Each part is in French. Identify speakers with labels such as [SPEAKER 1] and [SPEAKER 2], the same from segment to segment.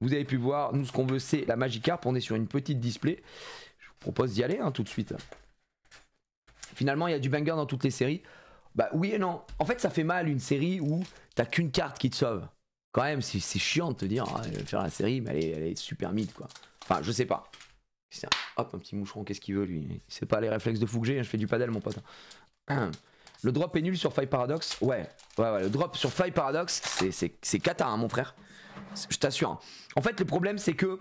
[SPEAKER 1] Vous avez pu voir, nous ce qu'on veut c'est la Magikarp, on est sur une petite display. Je vous propose d'y aller hein, tout de suite. Finalement il y a du banger dans toutes les séries. Bah oui et non. En fait ça fait mal une série où t'as qu'une carte qui te sauve. Quand même c'est chiant de te dire ah, je vais faire la série mais elle est super mid quoi. Enfin je sais pas. Hop un petit moucheron qu'est-ce qu'il veut lui. C'est pas les réflexes de fou que j'ai, je fais du padel mon pote. Le drop est nul sur Five Paradox. Ouais, le drop sur Five Paradox c'est cata hein, mon frère. Je t'assure. Hein. En fait le problème c'est que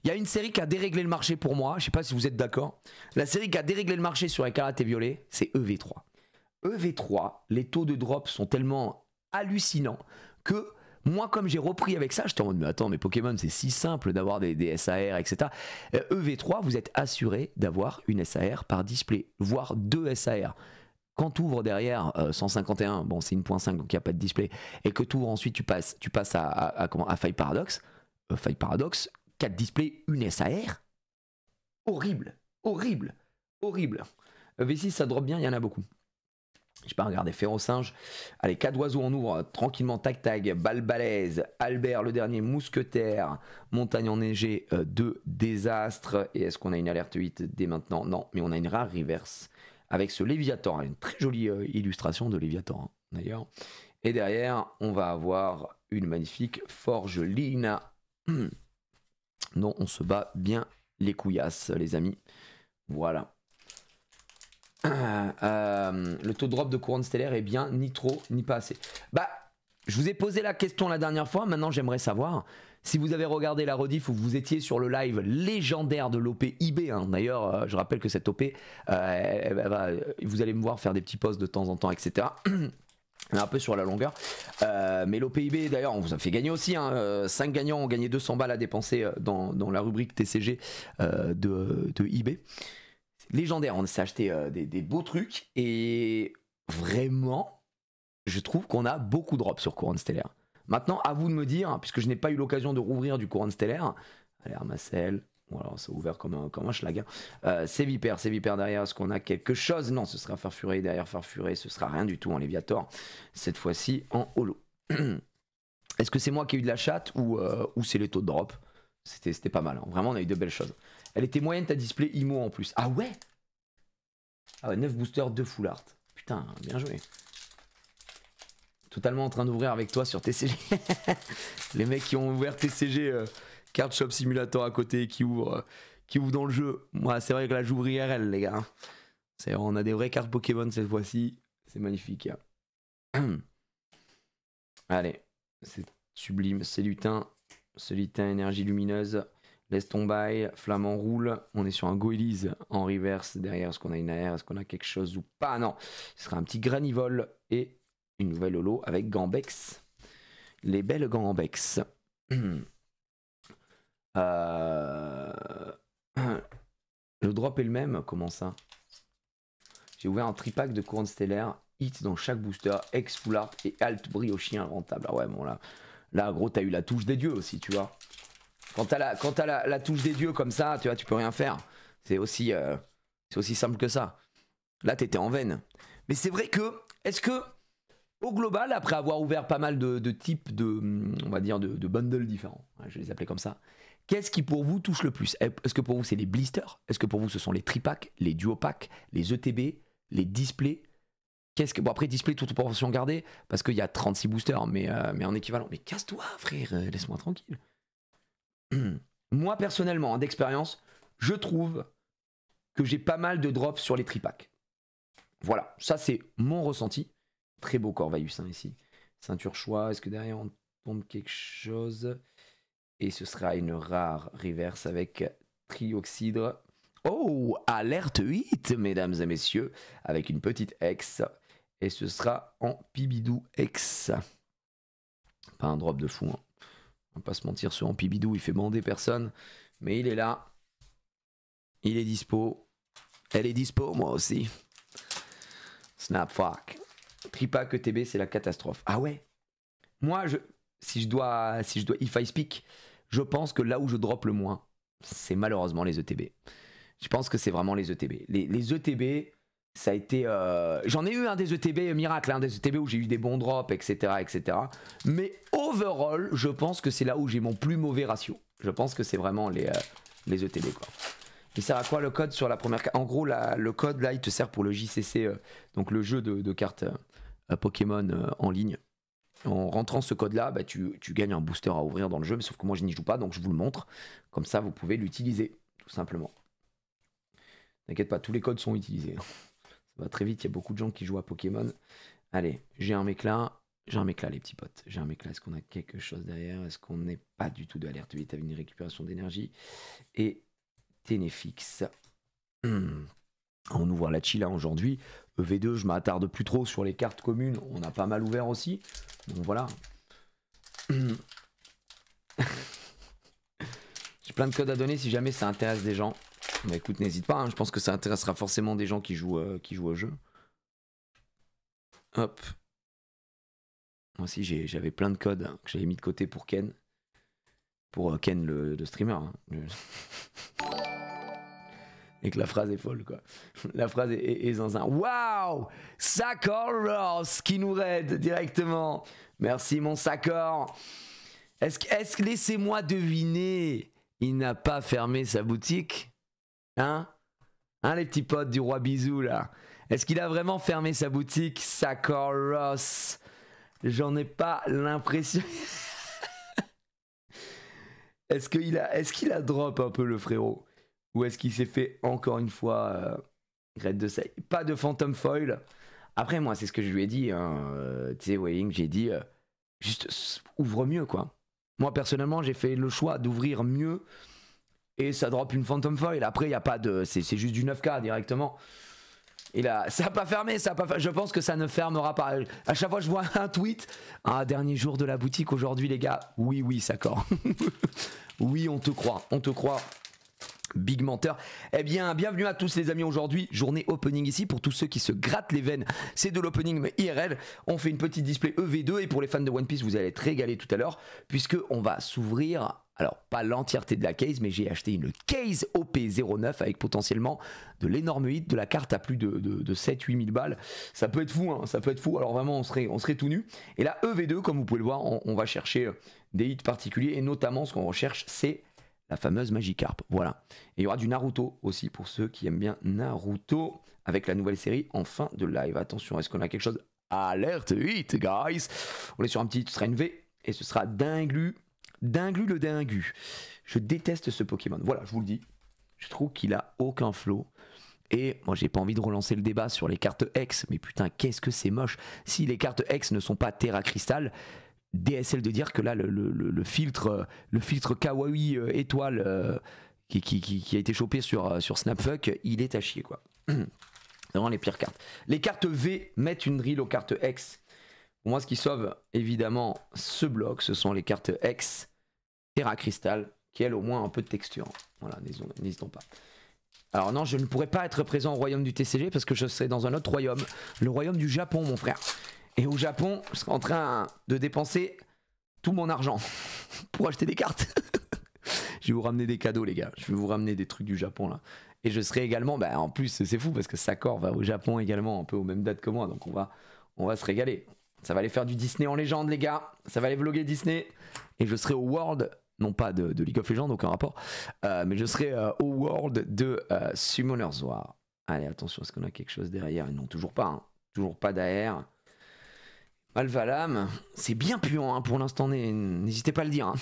[SPEAKER 1] il y a une série qui a déréglé le marché pour moi. Je sais pas si vous êtes d'accord. La série qui a déréglé le marché sur Écarlate et Violet, c'est EV3. EV3, les taux de drop sont tellement hallucinants que moi, comme j'ai repris avec ça, j'étais en mode mais attends, mais Pokémon c'est si simple d'avoir des SAR, etc. EV3, vous êtes assuré d'avoir une SAR par display, voire 2 SAR. Quand tu ouvres derrière 151, bon c'est 1.5 donc il n'y a pas de display, et que tu ouvres ensuite, tu passes à Five Paradox, 4 displays, une SAR. Horrible, horrible, horrible. V6 ça drop bien, il y en a beaucoup. Je sais pas, regardez, Férocinge. Allez, 4 oiseaux, on ouvre tranquillement. Tac, tac, Balbalaise, Albert, le dernier mousquetaire, Montagne enneigée, 2 désastres. Et est-ce qu'on a une alerte 8 dès maintenant? Non, mais on a une rare reverse avec ce Léviator. Une très jolie illustration de Léviator, hein, d'ailleurs. Et derrière, on va avoir une magnifique Forge Lina. Non, on se bat bien les couillasses, les amis. Voilà. Le taux de drop de couronne stellaire est bien, ni trop, ni pas assez. Bah, je vous ai posé la question la dernière fois, maintenant j'aimerais savoir si vous avez regardé la rediff ou vous étiez sur le live légendaire de l'OP IB. Hein. D'ailleurs, je rappelle que cette OP, vous allez me voir faire des petits posts de temps en temps, etc. Un peu sur la longueur. Mais l'OPIB, d'ailleurs, on vous a fait gagner aussi. Hein, 5 gagnants ont gagné 200 balles à dépenser dans la rubrique TCG de eBay. Légendaire, on s'est acheté des beaux trucs. Et vraiment, je trouve qu'on a beaucoup de drops sur Couronne Stellaire. Maintenant, à vous de me dire, puisque je n'ai pas eu l'occasion de rouvrir du Couronne Stellaire. Allez, Armacel. Voilà, c'est ouvert comme un schlag. Hein. C'est Vipère derrière. Est-ce qu'on a quelque chose? Non, ce sera Farfuré. Derrière Farfuré, ce sera rien du tout en Léviator. Cette fois-ci en holo. Est-ce que c'est moi qui ai eu de la chatte ou c'est les taux de drop? C'était pas mal. Hein. Vraiment, on a eu de belles choses. Elle était moyenne, ta display IMO en plus. Ah ouais? Ah ouais, 9 boosters, 2 full art. Putain, bien joué. Totalement en train d'ouvrir avec toi sur TCG. Les mecs qui ont ouvert TCG Card Shop Simulator à côté qui ouvre dans le jeu. Moi, c'est vrai que là, j'ouvre IRL, les gars. On a des vraies cartes Pokémon cette fois-ci. C'est magnifique. Allez, c'est sublime. C'est lutin énergie lumineuse. Laisse tomber, flamant roule. On est sur un Goélise en reverse. Derrière, est-ce qu'on a une AR? Est-ce qu'on a quelque chose ou pas? Non. Ce sera un petit Granivol et une nouvelle holo avec Gambex. Les belles Gambex. Le drop est le même? Comment ça? J'ai ouvert un tripack de couronne stellaire. Hit dans chaque booster. Ex full art et alt briochien rentable. Ah ouais, bon là gros, t'as eu la touche des dieux aussi, tu vois. Quand t'as la touche des dieux comme ça, tu vois, tu peux rien faire. C'est aussi simple que ça. Là, t'étais en veine. Mais c'est vrai que, est-ce que, au global, après avoir ouvert pas mal de types on va dire, de bundles différents, je vais les appeler comme ça, qu'est-ce qui pour vous touche le plus? Est-ce que pour vous c'est les blisters? Est-ce que pour vous ce sont les tripacks, les duopacks, les ETB, les displays? Bon après display toute proportion gardée, parce qu'il y a 36 boosters, mais en équivalent. Mais casse-toi frère, laisse-moi tranquille. Moi personnellement, d'expérience, je trouve que j'ai pas mal de drops sur les tripacks. Voilà, ça c'est mon ressenti. Très beau Corvaïus hein, ici. Ceinture choix, est-ce que derrière on tombe quelque chose? Et ce sera une rare reverse avec Trioxydre. Oh, alerte 8, mesdames et messieurs, avec une petite X. Et ce sera en Pibidou X. Pas un drop de fou. Hein. On va pas se mentir, ce Ampibidou, il fait bander personne. Mais il est là. Il est dispo. Elle est dispo, moi aussi. Snapfuck. Tripack ETB, c'est la catastrophe. Ah ouais? Moi, si je dois, if I speak, je pense que là où je drop le moins, c'est malheureusement les ETB. Je pense que c'est vraiment les ETB. Les ETB, ça a été... J'en ai eu des ETB miracles, des ETB où j'ai eu des bons drops, etc. etc. Mais overall, je pense que c'est là où j'ai mon plus mauvais ratio. Je pense que c'est vraiment les ETB quoi. Il sert à quoi le code sur la première carte? En gros, le code là, il te sert pour le JCC, donc le jeu de cartes Pokémon en ligne. En rentrant ce code là, bah, tu gagnes un booster à ouvrir dans le jeu, mais sauf que moi je n'y joue pas, donc je vous le montre. Comme ça, vous pouvez l'utiliser, tout simplement. T'inquiète pas, tous les codes sont utilisés. Ça va très vite, il y a beaucoup de gens qui jouent à Pokémon. Allez, j'ai un mec là. J'ai un mec là, les petits potes. J'ai un mec là. Est-ce qu'on a quelque chose derrière? Est-ce qu'on n'est pas du tout d'alerte 8 avec une récupération d'énergie? Et Ténéfix. On ouvre la Chila aujourd'hui. EV2, je m'attarde plus trop sur les cartes communes. On a pas mal ouvert aussi. Donc voilà. J'ai plein de codes à donner si jamais ça intéresse des gens. Bah écoute, n'hésite pas. Hein. Je pense que ça intéressera forcément des gens qui jouent au jeu. Hop. Moi aussi, j'avais plein de codes que j'avais mis de côté pour Ken. Pour Ken, le streamer. Hein. Et que la phrase est folle, quoi. La phrase est zinzin. Waouh! Sakor qui nous raide directement. Merci, mon Sakor. Est-ce que laissez-moi deviner, il n'a pas fermé sa boutique? Hein, les petits potes du roi Bisou, là. Est-ce qu'il a vraiment fermé sa boutique, Sakor Ross? J'en ai pas l'impression. Est-ce qu'il a drop un peu le frérot? Ou est-ce qu'il s'est fait encore une fois Grette de Sey? Pas de Phantom Foil. Après moi c'est ce que je lui ai dit, hein, tu sais Waying, j'ai dit juste ouvre mieux quoi. Moi personnellement j'ai fait le choix d'ouvrir mieux et ça drop une Phantom Foil. Après il n'y a pas de... c'est juste du 9K directement. Et là, ça n'a pas fermé, je pense que ça ne fermera pas. À chaque fois je vois un tweet, un dernier jour de la boutique aujourd'hui les gars. Oui, Sakor. Oui, on te croit. Big menteur. Eh bien, bienvenue à tous les amis aujourd'hui. Journée opening ici pour tous ceux qui se grattent les veines. C'est de l'opening mais IRL. On fait une petite display EV2 et pour les fans de One Piece, vous allez être régalés tout à l'heure puisque on va s'ouvrir. Alors, pas l'entièreté de la case, mais j'ai acheté une case OP09 avec potentiellement de l'énorme hit, de la carte à plus de 7-8 000 balles. Ça peut être fou, hein, ça peut être fou. Alors vraiment, on serait tout nu. Et là, EV2, comme vous pouvez le voir, on va chercher des hits particuliers et notamment ce qu'on recherche, c'est la fameuse Magikarp, voilà. Et il y aura du Naruto aussi pour ceux qui aiment bien Naruto avec la nouvelle série en fin de live. Attention, est-ce qu'on a quelque chose? Alerte 8, guys. On est sur un petit strain V et ce sera Dinglu le Dingu. Je déteste ce Pokémon, voilà, je vous le dis. Je trouve qu'il a aucun flow. Et moi j'ai pas envie de relancer le débat sur les cartes X, mais putain qu'est-ce que c'est moche. Si les cartes X ne sont pas Terra Crystal, DSL de dire que là le filtre kawaii étoile qui a été chopé sur Snapfuck, il est à chier quoi. Vraiment les pires cartes. Les cartes V mettent une drill aux cartes X. Pour moi ce qui sauve évidemment ce bloc, ce sont les cartes X Terra Crystal qui elles au moins un peu de texture. Voilà, n'hésitons pas. Alors non, je ne pourrais pas être présent au royaume du TCG parce que je serais dans un autre royaume, le royaume du Japon mon frère. Et au Japon, je serai en train de dépenser tout mon argent pour acheter des cartes. Je vais vous ramener des cadeaux les gars, je vais vous ramener des trucs du Japon là. Et je serai également, bah, en plus c'est fou parce que Sakor va au Japon également un peu aux mêmes dates que moi. Donc on va se régaler. Ça va aller faire du Disney en légende les gars, ça va aller vlogger Disney. Et je serai au World, non pas de League of Legends, aucun rapport. Mais je serai au World de Summoners War. Allez attention, est-ce qu'on a quelque chose derrière? Non, toujours pas, hein. Toujours pas d'AR. Malvalam, c'est bien puant hein, pour l'instant, n'hésitez pas à le dire. Hein.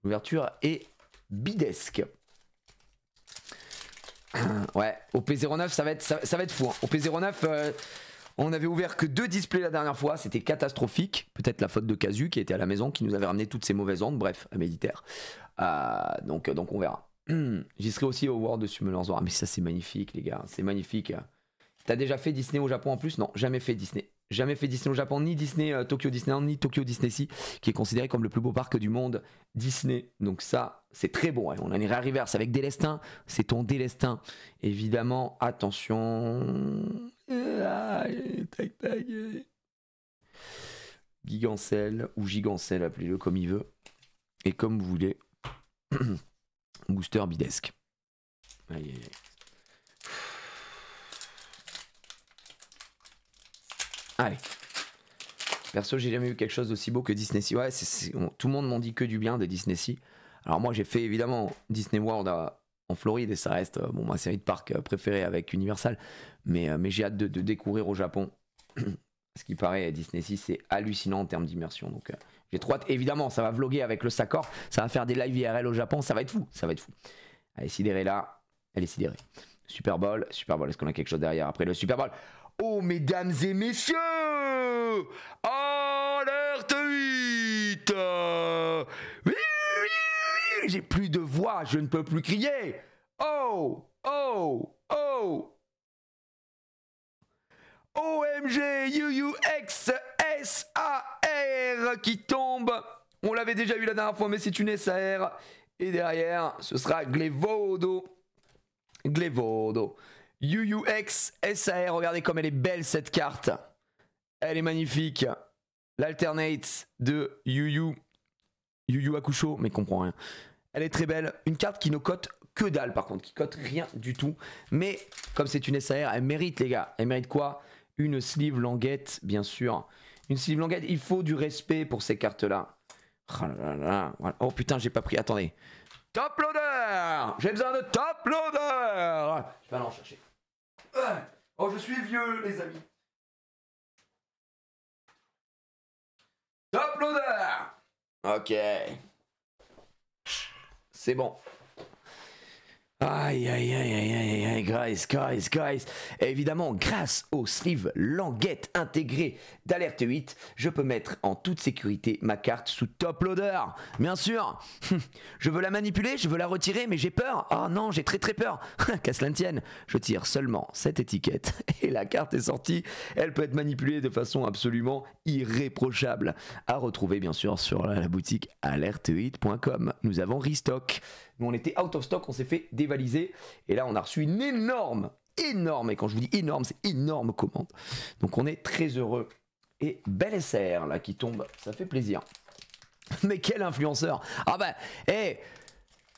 [SPEAKER 1] L'ouverture est bidesque. Ouais, OP09 ça va être fou. Hein. OP09, on avait ouvert que 2 displays la dernière fois, c'était catastrophique. Peut-être la faute de Casu qui était à la maison, qui nous avait ramené toutes ces mauvaises ondes, bref, à Méditerre. Donc on verra. J'y serai aussi au World de Summoners War, mais ça c'est magnifique les gars, c'est magnifique. T'as déjà fait Disney au Japon en plus? Non, jamais fait Disney. Jamais fait Disney au Japon, ni Disney Tokyo Disneyland, ni Tokyo Disney Sea, qui est considéré comme le plus beau parc du monde Disney. Donc ça, c'est très bon. Hein. On en irait à reverse avec Délestin. C'est ton Délestin. Évidemment, attention. Tac, tac. Gigancel ou Gigancel, appelez-le comme il veut. Et comme vous voulez. Booster bidesque. Aïe, aïe, aïe. Allez. Perso, j'ai jamais vu quelque chose d'aussi beau que Disney Sea. Ouais, tout le monde m'en dit que du bien de Disney Sea. Alors moi, j'ai fait évidemment Disney World en Floride et ça reste ma série de parcs préférée avec Universal. Mais j'ai hâte de découvrir au Japon. Ce qui paraît, Disney Sea, c'est hallucinant en termes d'immersion. Donc j'ai trop hâte. Évidemment, ça va vloguer avec le Sakor. Ça va faire des lives IRL au Japon. Ça va être fou. Ça va être fou. Allez, sidérée là. Elle est sidérée. Super Bowl. Est-ce qu'on a quelque chose derrière après le Super Bowl? Oh, mesdames et messieurs, alerte 8. Oui, j'ai plus de voix, je ne peux plus crier. Oh, oh, oh. OMG, UUX SAR qui tombe. On l'avait déjà eu la dernière fois, mais c'est une SAR. Et derrière, ce sera Glevodo. UUX SAR, regardez comme elle est belle cette carte. Elle est magnifique. L'alternate de Yu Hakusho, mais comprend rien. Elle est très belle. Une carte qui ne cote que dalle par contre, qui cote rien du tout. Mais comme c'est une SAR, elle mérite les gars. Elle mérite quoi? Une sleeve languette, bien sûr. Une sleeve languette, il faut du respect pour ces cartes-là. Oh là là, voilà. Oh putain, j'ai pas pris, attendez. Top loader. J'ai besoin de top loader. Je vais aller en chercher. Oh, je suis vieux, les amis. Top loader. Ok. C'est bon. Aïe aïe aïe aïe aïe aïe, guys. Et évidemment, grâce au sleeve languette intégré d'Alerte 8, je peux mettre en toute sécurité ma carte sous top loader. Bien sûr, je veux la manipuler, je veux la retirer, mais j'ai peur. Oh non, j'ai très peur. Qu'à cela ne tienne, je tire seulement cette étiquette et la carte est sortie. Elle peut être manipulée de façon absolument irréprochable. À retrouver bien sûr sur la boutique alerte8.com. Nous avons restock. Nous on était out of stock, on s'est fait dévaliser et là on a reçu une énorme, et quand je vous dis énorme, c'est énorme commande. Donc on est très heureux et belle SR là qui tombe, ça fait plaisir. Mais quel influenceur! Ah bah,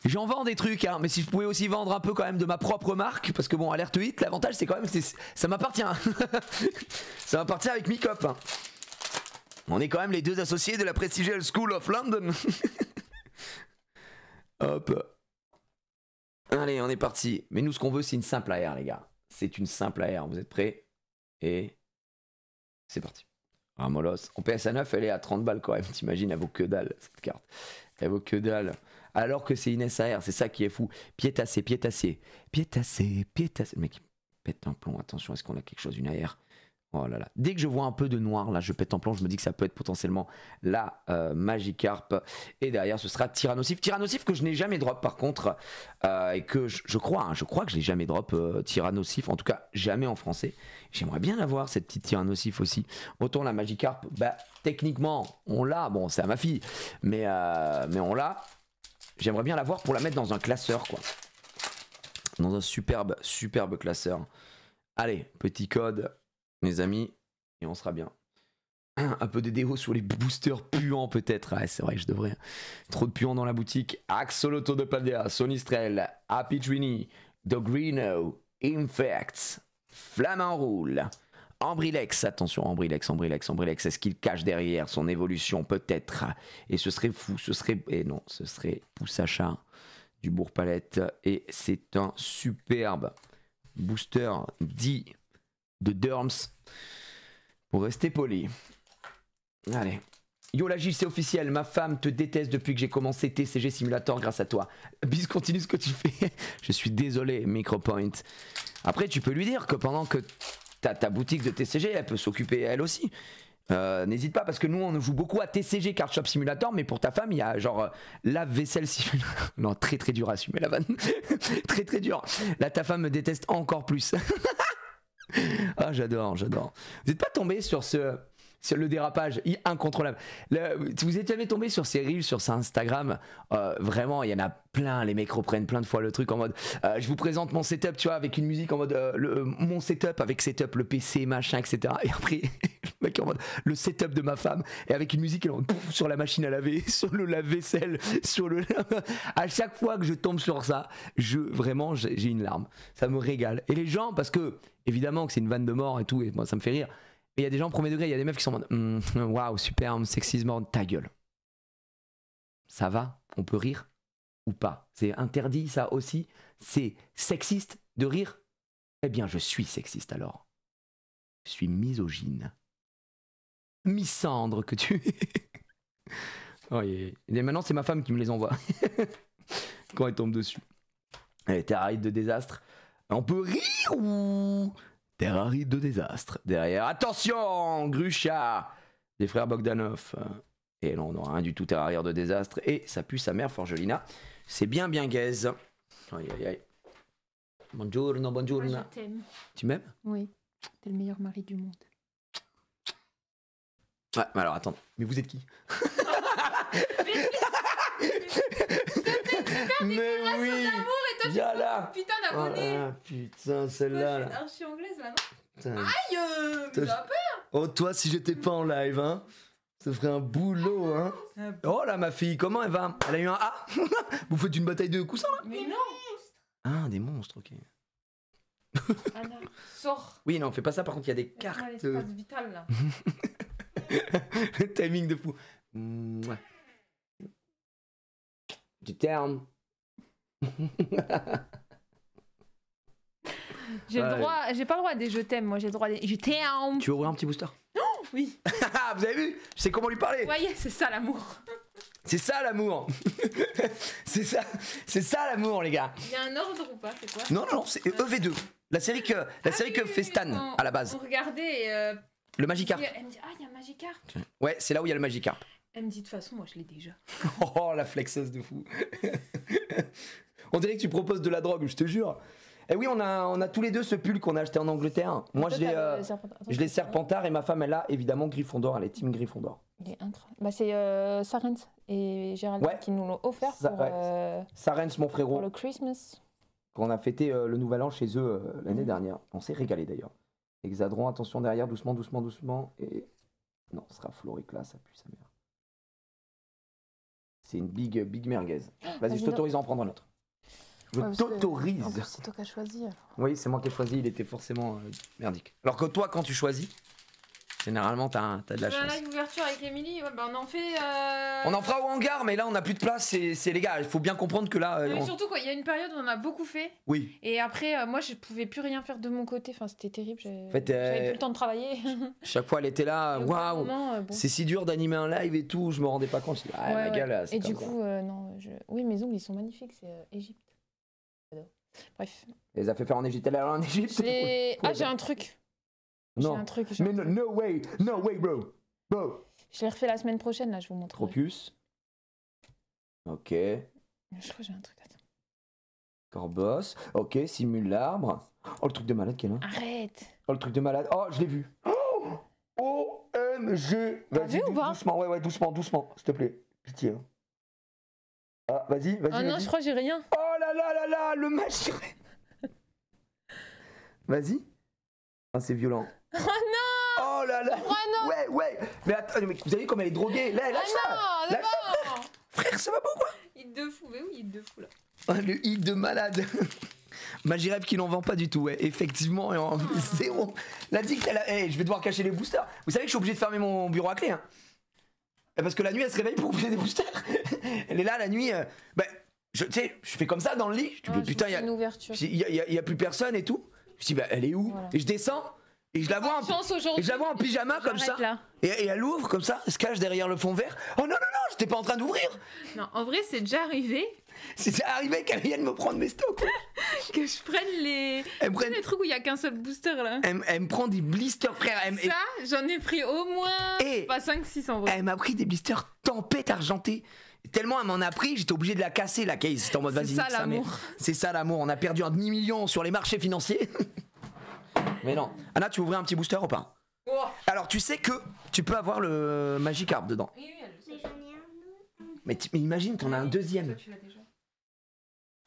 [SPEAKER 1] j'en vends des trucs, hein, mais si je pouvais aussi vendre un peu quand même de ma propre marque, parce que bon, Alerte 8, l'avantage c'est quand même, ça m'appartient. Ça m'appartient avec Mikop. Hein. On est quand même les deux associés de la Prestigious School of London. Hop. Allez, on est parti. Mais nous, ce qu'on veut, c'est une simple AR, les gars. C'est une simple AR. Vous êtes prêts? Et c'est parti. Ah, Molos. En PSA 9, elle est à 30 balles quand même. T'imagines, elle vaut que dalle, cette carte. Elle vaut que dalle. Alors que c'est une SAR, c'est ça qui est fou. Pied-tassé. Le mec, pète un plomb. Attention, est-ce qu'on a quelque chose, une AR? Oh là là. Dès que je vois un peu de noir, là, je pète en plomb. Je me dis que ça peut être potentiellement la Magikarp. Et derrière, ce sera Tyrannosif. Tyrannosif que je n'ai jamais drop par contre. Et que je crois que je n'ai jamais drop Tyrannosif. En tout cas, jamais en français. J'aimerais bien avoir cette petite Tyrannosif aussi. Autant la Magikarp, bah, techniquement, on l'a. Bon, c'est à ma fille. Mais on l'a. J'aimerais bien l'avoir pour la mettre dans un classeur, quoi. Dans un superbe classeur. Allez, petit code. Mes amis, et on sera bien. Un peu de déo sur les boosters puants peut-être. Ouais, c'est vrai que je devrais. Trop de puants dans la boutique. Axolotl de Paldea, Sonistrel, Happy Trini, Dogrino, Infects, Flamand Roule, Ambrilex. Attention, Ambrilex. Est-ce qu'il cache derrière son évolution? Peut-être. Et ce serait fou. Ce serait Poussacha du Bourg-Palette. Et c'est un superbe booster dit de Derms pour rester poli. Allez. Yo la Gilles, c'est officiel, ma femme te déteste depuis que j'ai commencé TCG Simulator grâce à toi. Bis, continue ce que tu fais. Je suis désolé, Micropoint. Après, tu peux lui dire que pendant que t'as ta boutique de TCG, elle peut s'occuper elle aussi. N'hésite pas, parce que nous on joue beaucoup à TCG Card Shop Simulator, mais pour ta femme il y a genre lave-vaisselle simulator. Non, très dur à assumer la vanne. très dur. Là ta femme me déteste encore plus. Ah, j'adore. Vous n'êtes pas tombé sur le dérapage incontrôlable. Vous êtes jamais tombé sur ces reels sur Instagram? Vraiment, il y en a plein. Les mecs reprennent plein de fois le truc en mode je vous présente mon setup, tu vois, avec une musique en mode mon setup avec setup, le PC, machin, etc. Et après, le mec en mode le setup de ma femme, et avec une musique sur la machine à laver, sur le lave-vaisselle, à chaque fois que je tombe sur ça, vraiment, j'ai une larme. Ça me régale. Et les gens, parce que évidemment que c'est une vanne de mort et tout, et moi ça me fait rire. il y a des gens premier degré, il y a des meufs qui sont en mode waouh, super, sexisme, ta gueule. Ça va? On peut rire ou pas? C'est interdit ça aussi? C'est sexiste de rire? Eh bien, je suis sexiste alors. Je suis misogyne. Misandre que tu es. Oh, et maintenant, c'est ma femme qui me les envoie. Quand elle tombe dessus. Allez, Terraride de désastre. On peut rire ou... Terraride de désastre. Derrière, attention, Grucha des frères Bogdanov. Et là, on n'aura rien du tout, Terraride de désastre. Et ça pue sa mère, Forgelina. C'est bien gaze. Aïe, aïe, aïe. Buongiorno, buongiorno.
[SPEAKER 2] Moi, je t'aime.
[SPEAKER 1] Tu m'aimes?
[SPEAKER 2] Oui, t'es le meilleur mari du monde.
[SPEAKER 1] Ouais, mais alors attends, mais vous êtes qui? Mais oui, viens là.
[SPEAKER 2] Putain d'abonné.
[SPEAKER 1] Ah putain, celle-là.
[SPEAKER 2] C'est archi anglaise là, non?
[SPEAKER 1] Putain.
[SPEAKER 2] Aïe, mais ça peur.
[SPEAKER 1] Oh toi, si j'étais pas en live, hein, ça ferait un boulot, hein. Oh là, ma fille, comment elle va? Elle a eu un A. Vous faites une bataille de coussins là?
[SPEAKER 2] Mais non.
[SPEAKER 1] Ah, des monstres, ok.
[SPEAKER 2] Anna, sors.
[SPEAKER 1] Oui, non, fais pas ça. Par contre, il y a des cartes.
[SPEAKER 2] L'espace vital là.
[SPEAKER 1] Le timing de fou. Mouah. Du terme.
[SPEAKER 2] J'ai le droit, j'ai pas le droit des je t'aime, moi j'ai le droit des je t'aime.
[SPEAKER 1] Tu veux ouvrir un petit booster?
[SPEAKER 2] Oui.
[SPEAKER 1] Vous avez vu? Je sais comment lui parler.
[SPEAKER 2] Voyez, c'est ça l'amour.
[SPEAKER 1] C'est ça l'amour. c'est ça l'amour, les gars.
[SPEAKER 2] Il y a un ordre ou pas? C'est quoi?
[SPEAKER 1] Non, non, non, c'est EV2. La série que fait Stan à la base.
[SPEAKER 2] On regardait
[SPEAKER 1] Le Magikarp.
[SPEAKER 2] elle me dit ah il y a un Magikarp.
[SPEAKER 1] Ouais, c'est là où il y a le Magikarp.
[SPEAKER 2] Elle me dit de toute façon moi je l'ai déjà.
[SPEAKER 1] Oh, la flexeuse de fou. On dirait que tu proposes de la drogue, je te jure. Et oui, on a tous les deux ce pull qu'on a acheté en Angleterre. Moi, je l'ai Serpentard et ma femme, elle a évidemment Gryffondor. Elle est team Gryffondor.
[SPEAKER 2] Il est bah, c'est Sarens et Géraldine qui nous l'ont offert pour,
[SPEAKER 1] Sarens, mon frérot.
[SPEAKER 2] pour le Christmas.
[SPEAKER 1] Quand on a fêté le nouvel an chez eux l'année dernière. On s'est régalé d'ailleurs. Exadron, attention derrière, doucement, doucement, doucement. Et non, ce sera Floricla, ça pue sa mère. C'est une big merguez. Vas-y, je t'autorise à en prendre un autre. Je t'autorise.
[SPEAKER 2] En plus, c'est toi qui as choisi. Alors.
[SPEAKER 1] Oui, c'est moi qui ai choisi, il était forcément merdique. Alors que toi, quand tu choisis, généralement, t'as de la chance.
[SPEAKER 2] Un live ouverture avec Émilie, ouais, bah on en fait.
[SPEAKER 1] On en fera au hangar, mais là, on n'a plus de place, c'est les gars. Il faut bien comprendre que là.
[SPEAKER 2] Mais surtout, quoi, il y a une période où on a beaucoup fait.
[SPEAKER 1] Oui.
[SPEAKER 2] Et après, moi, je pouvais plus rien faire de mon côté. Enfin, c'était terrible.
[SPEAKER 1] En fait,
[SPEAKER 2] j'avais plus le temps de travailler.
[SPEAKER 1] Chaque fois, elle était là. Waouh, bon. C'est si dur d'animer un live et tout. Je me rendais pas compte. Je dis, ah, ma gueule, là,
[SPEAKER 2] et du coup, non. Oui, mes ongles, ils sont magnifiques. C'est Égypte. Bref.
[SPEAKER 1] Elle les a fait faire en Égypte. Elle est allée en Égypte.
[SPEAKER 2] Ah, j'ai un truc.
[SPEAKER 1] Non.
[SPEAKER 2] J'ai un truc.
[SPEAKER 1] Mais no way, bro.
[SPEAKER 2] Je l'ai refait la semaine prochaine, là, je vous montre.
[SPEAKER 1] Tropius. Ok.
[SPEAKER 2] Je crois que j'ai un truc. Attends.
[SPEAKER 1] Corbos. Ok, simule l'arbre. Oh, le truc de malade qu'elle a.
[SPEAKER 2] Arrête.
[SPEAKER 1] Oh, le truc de malade. Oh, je l'ai vu. Oh, OMG. Vas-y, doucement. Ouais, doucement, s'il te plaît. Pitié. Ah, vas-y.
[SPEAKER 2] Oh non, je crois que j'ai rien.
[SPEAKER 1] Oh là, le match. Vas-y. Ah, c'est violent.
[SPEAKER 2] Oh non.
[SPEAKER 1] Oh là là.
[SPEAKER 2] Oh non.
[SPEAKER 1] Ouais. Mais attends, mais vous avez vu comme elle est droguée. Là, lâche ça.
[SPEAKER 2] Non,
[SPEAKER 1] lâche ça, frère, ça va pas ou quoi?
[SPEAKER 2] Hit de fou, mais oui, hit de fou là.
[SPEAKER 1] Oh, le hit de malade. Magireb qui n'en vend pas du tout, ouais. Effectivement, et en zéro. La dit qu'elle a... Hey, je vais devoir cacher les boosters. Vous savez que je suis obligé de fermer mon bureau à clé, hein. Parce que la nuit, elle se réveille pour ouvrir des boosters. Elle est là la nuit. Tu sais, je fais comme ça dans le lit. Je dis, putain, il y a plus personne et tout. Je dis, bah, elle est où? Voilà. Et je descends. Et je la vois en pyjama comme ça. Et elle ouvre comme ça, elle se cache derrière le fond vert. Oh non, j'étais pas en train d'ouvrir.
[SPEAKER 2] Non, en vrai, c'est déjà arrivé.
[SPEAKER 1] C'est déjà arrivé qu'elle vienne me prendre mes stocks.
[SPEAKER 2] Que je prenne les trucs où il y a qu'un seul booster là.
[SPEAKER 1] Elle me prend des blisters, frère.
[SPEAKER 2] Ça, j'en ai pris au moins pas 5-6 en vrai.
[SPEAKER 1] Elle m'a pris des blisters tempête argentée. Tellement elle m'en a pris, j'étais obligé de la casser la case. C'était en mode vas-y.
[SPEAKER 2] C'est ça l'amour.
[SPEAKER 1] C'est ça l'amour. On a perdu un demi-million sur les marchés financiers. Mais non. Anna, tu veux ouvrir un petit booster ou pas? Alors tu sais que tu peux avoir le Magikarp dedans.
[SPEAKER 2] Oui,
[SPEAKER 3] mais j'en ai un autre.
[SPEAKER 1] Mais imagine, t'en as un deuxième.
[SPEAKER 2] Tu l'as déjà.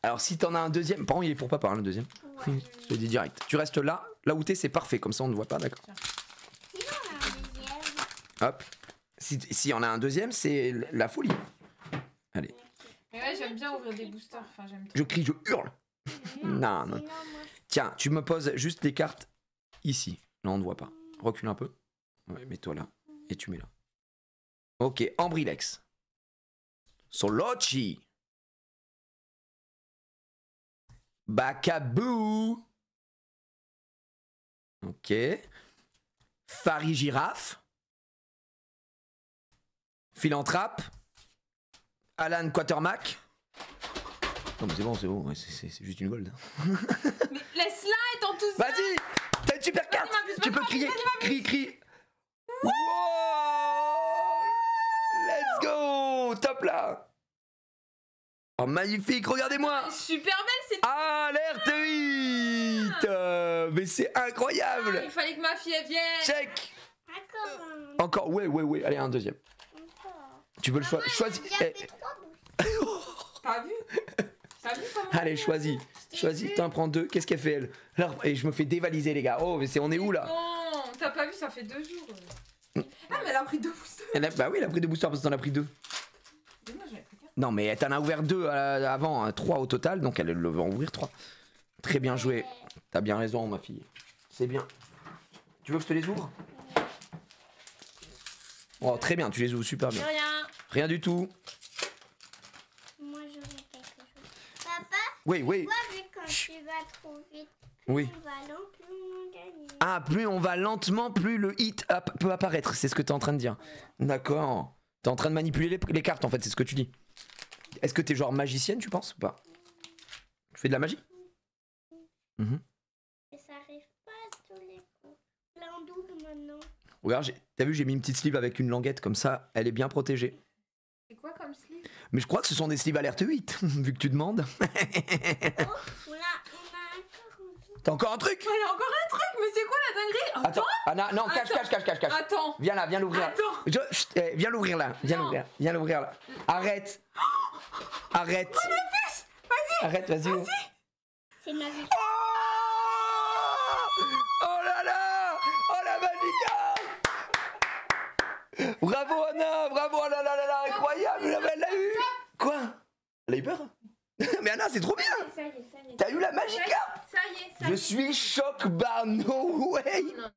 [SPEAKER 1] Alors si t'en as un deuxième, par contre il est pour papa le deuxième. Ouais. Je te dis direct. Tu restes là où t'es, c'est parfait, comme ça on ne voit pas, d'accord.
[SPEAKER 3] Si on a un deuxième.
[SPEAKER 1] Hop. Si on a un deuxième, c'est la folie. Allez.
[SPEAKER 2] Mais ouais, j'aime bien ouvrir des boosters. Enfin, j'aime trop.
[SPEAKER 1] Je crie, je hurle. Non. Tiens, tu me poses juste les cartes ici. Là, on ne voit pas. Recule un peu. Ouais, mets-toi là. Et tu mets là. Ok, Ambrilex. Solochi. Bakabou. Ok. Farigiraffe. Philanthrape. Alan Quatermack. Non mais c'est bon, ouais, c'est juste une gold.
[SPEAKER 2] Mais laisse-la être enthousiaste.
[SPEAKER 1] Vas-y, t'as une super carte. Tu peux crier, crie. Wow, let's go, top là. Oh magnifique, regardez-moi.
[SPEAKER 2] Super belle, c'est...
[SPEAKER 1] Alerte 8. Mais c'est incroyable.
[SPEAKER 2] Il fallait que ma fille elle vienne.
[SPEAKER 1] Check.
[SPEAKER 3] Encore.
[SPEAKER 1] Encore, ouais, allez un deuxième.
[SPEAKER 3] Encore.
[SPEAKER 1] Tu veux le choisir?
[SPEAKER 3] J'ai déjà fait 3 bouches.
[SPEAKER 2] T'as vu comment...
[SPEAKER 1] Allez, choisis, t'en prends 2. Qu'est-ce qu'elle fait elle? Alors, et je me fais dévaliser les gars. Oh, mais on est où là?
[SPEAKER 2] Non, t'as pas vu, ça fait 2 jours. Ah, mais elle a pris 2 boosters.
[SPEAKER 1] Bah oui, elle a pris 2 boosters parce que t'en as pris 2.
[SPEAKER 2] Mais moi, j'en ai pris 4.
[SPEAKER 1] Non, mais t'en as ouvert 2 avant, 3 au total, donc elle va en ouvrir 3. Très bien joué. T'as bien raison, ma fille. C'est bien. Tu veux que je te les ouvre? Oh, très bien, tu les ouvres super bien.
[SPEAKER 2] Rien.
[SPEAKER 1] Rien du tout.
[SPEAKER 3] Moi, j'aurais quelque chose. Papa,
[SPEAKER 1] Oui.
[SPEAKER 3] toi, vu quand tu vas trop vite,
[SPEAKER 1] Oui.
[SPEAKER 3] on va lent, plus on gagne.
[SPEAKER 1] Ah, plus on va lentement, plus le hit peut apparaître. C'est ce que t'es en train de dire. D'accord. T'es en train de manipuler les cartes, en fait, c'est ce que tu dis. Est-ce que t'es genre magicienne, tu penses ou pas? Tu fais de la magie? Mhm.
[SPEAKER 3] Et ça arrive pas à tous les coups. Là, on double maintenant.
[SPEAKER 1] Regarde, t'as vu, j'ai mis une petite sleeve avec une languette, comme ça, elle est bien protégée.
[SPEAKER 2] C'est quoi comme sleeve?
[SPEAKER 1] Mais je crois que ce sont des sleeves alerte 8, vu que tu demandes.
[SPEAKER 3] Oh, on a encore un truc.
[SPEAKER 1] T'as encore un truc?
[SPEAKER 2] Il y a encore un truc, mais c'est quoi la dinguerie?
[SPEAKER 1] Attends, Anna, non, cache.
[SPEAKER 2] Attends.
[SPEAKER 1] Viens là, viens l'ouvrir.
[SPEAKER 2] Attends.
[SPEAKER 1] Viens l'ouvrir là, viens l'ouvrir là. Arrête. Arrête. Arrête, vas-y.
[SPEAKER 3] C'est ma vie.
[SPEAKER 1] Oh là là. Oh la Magica. Bravo Anna, bravo, oh là là, incroyable, elle l'a eu. Quoi? Elle a eu peur? Mais Anna, c'est trop bien.
[SPEAKER 3] Ça y est.
[SPEAKER 1] T'as eu la Magica?
[SPEAKER 2] Ça y est,
[SPEAKER 1] Je suis choc, bah no way.
[SPEAKER 2] Non.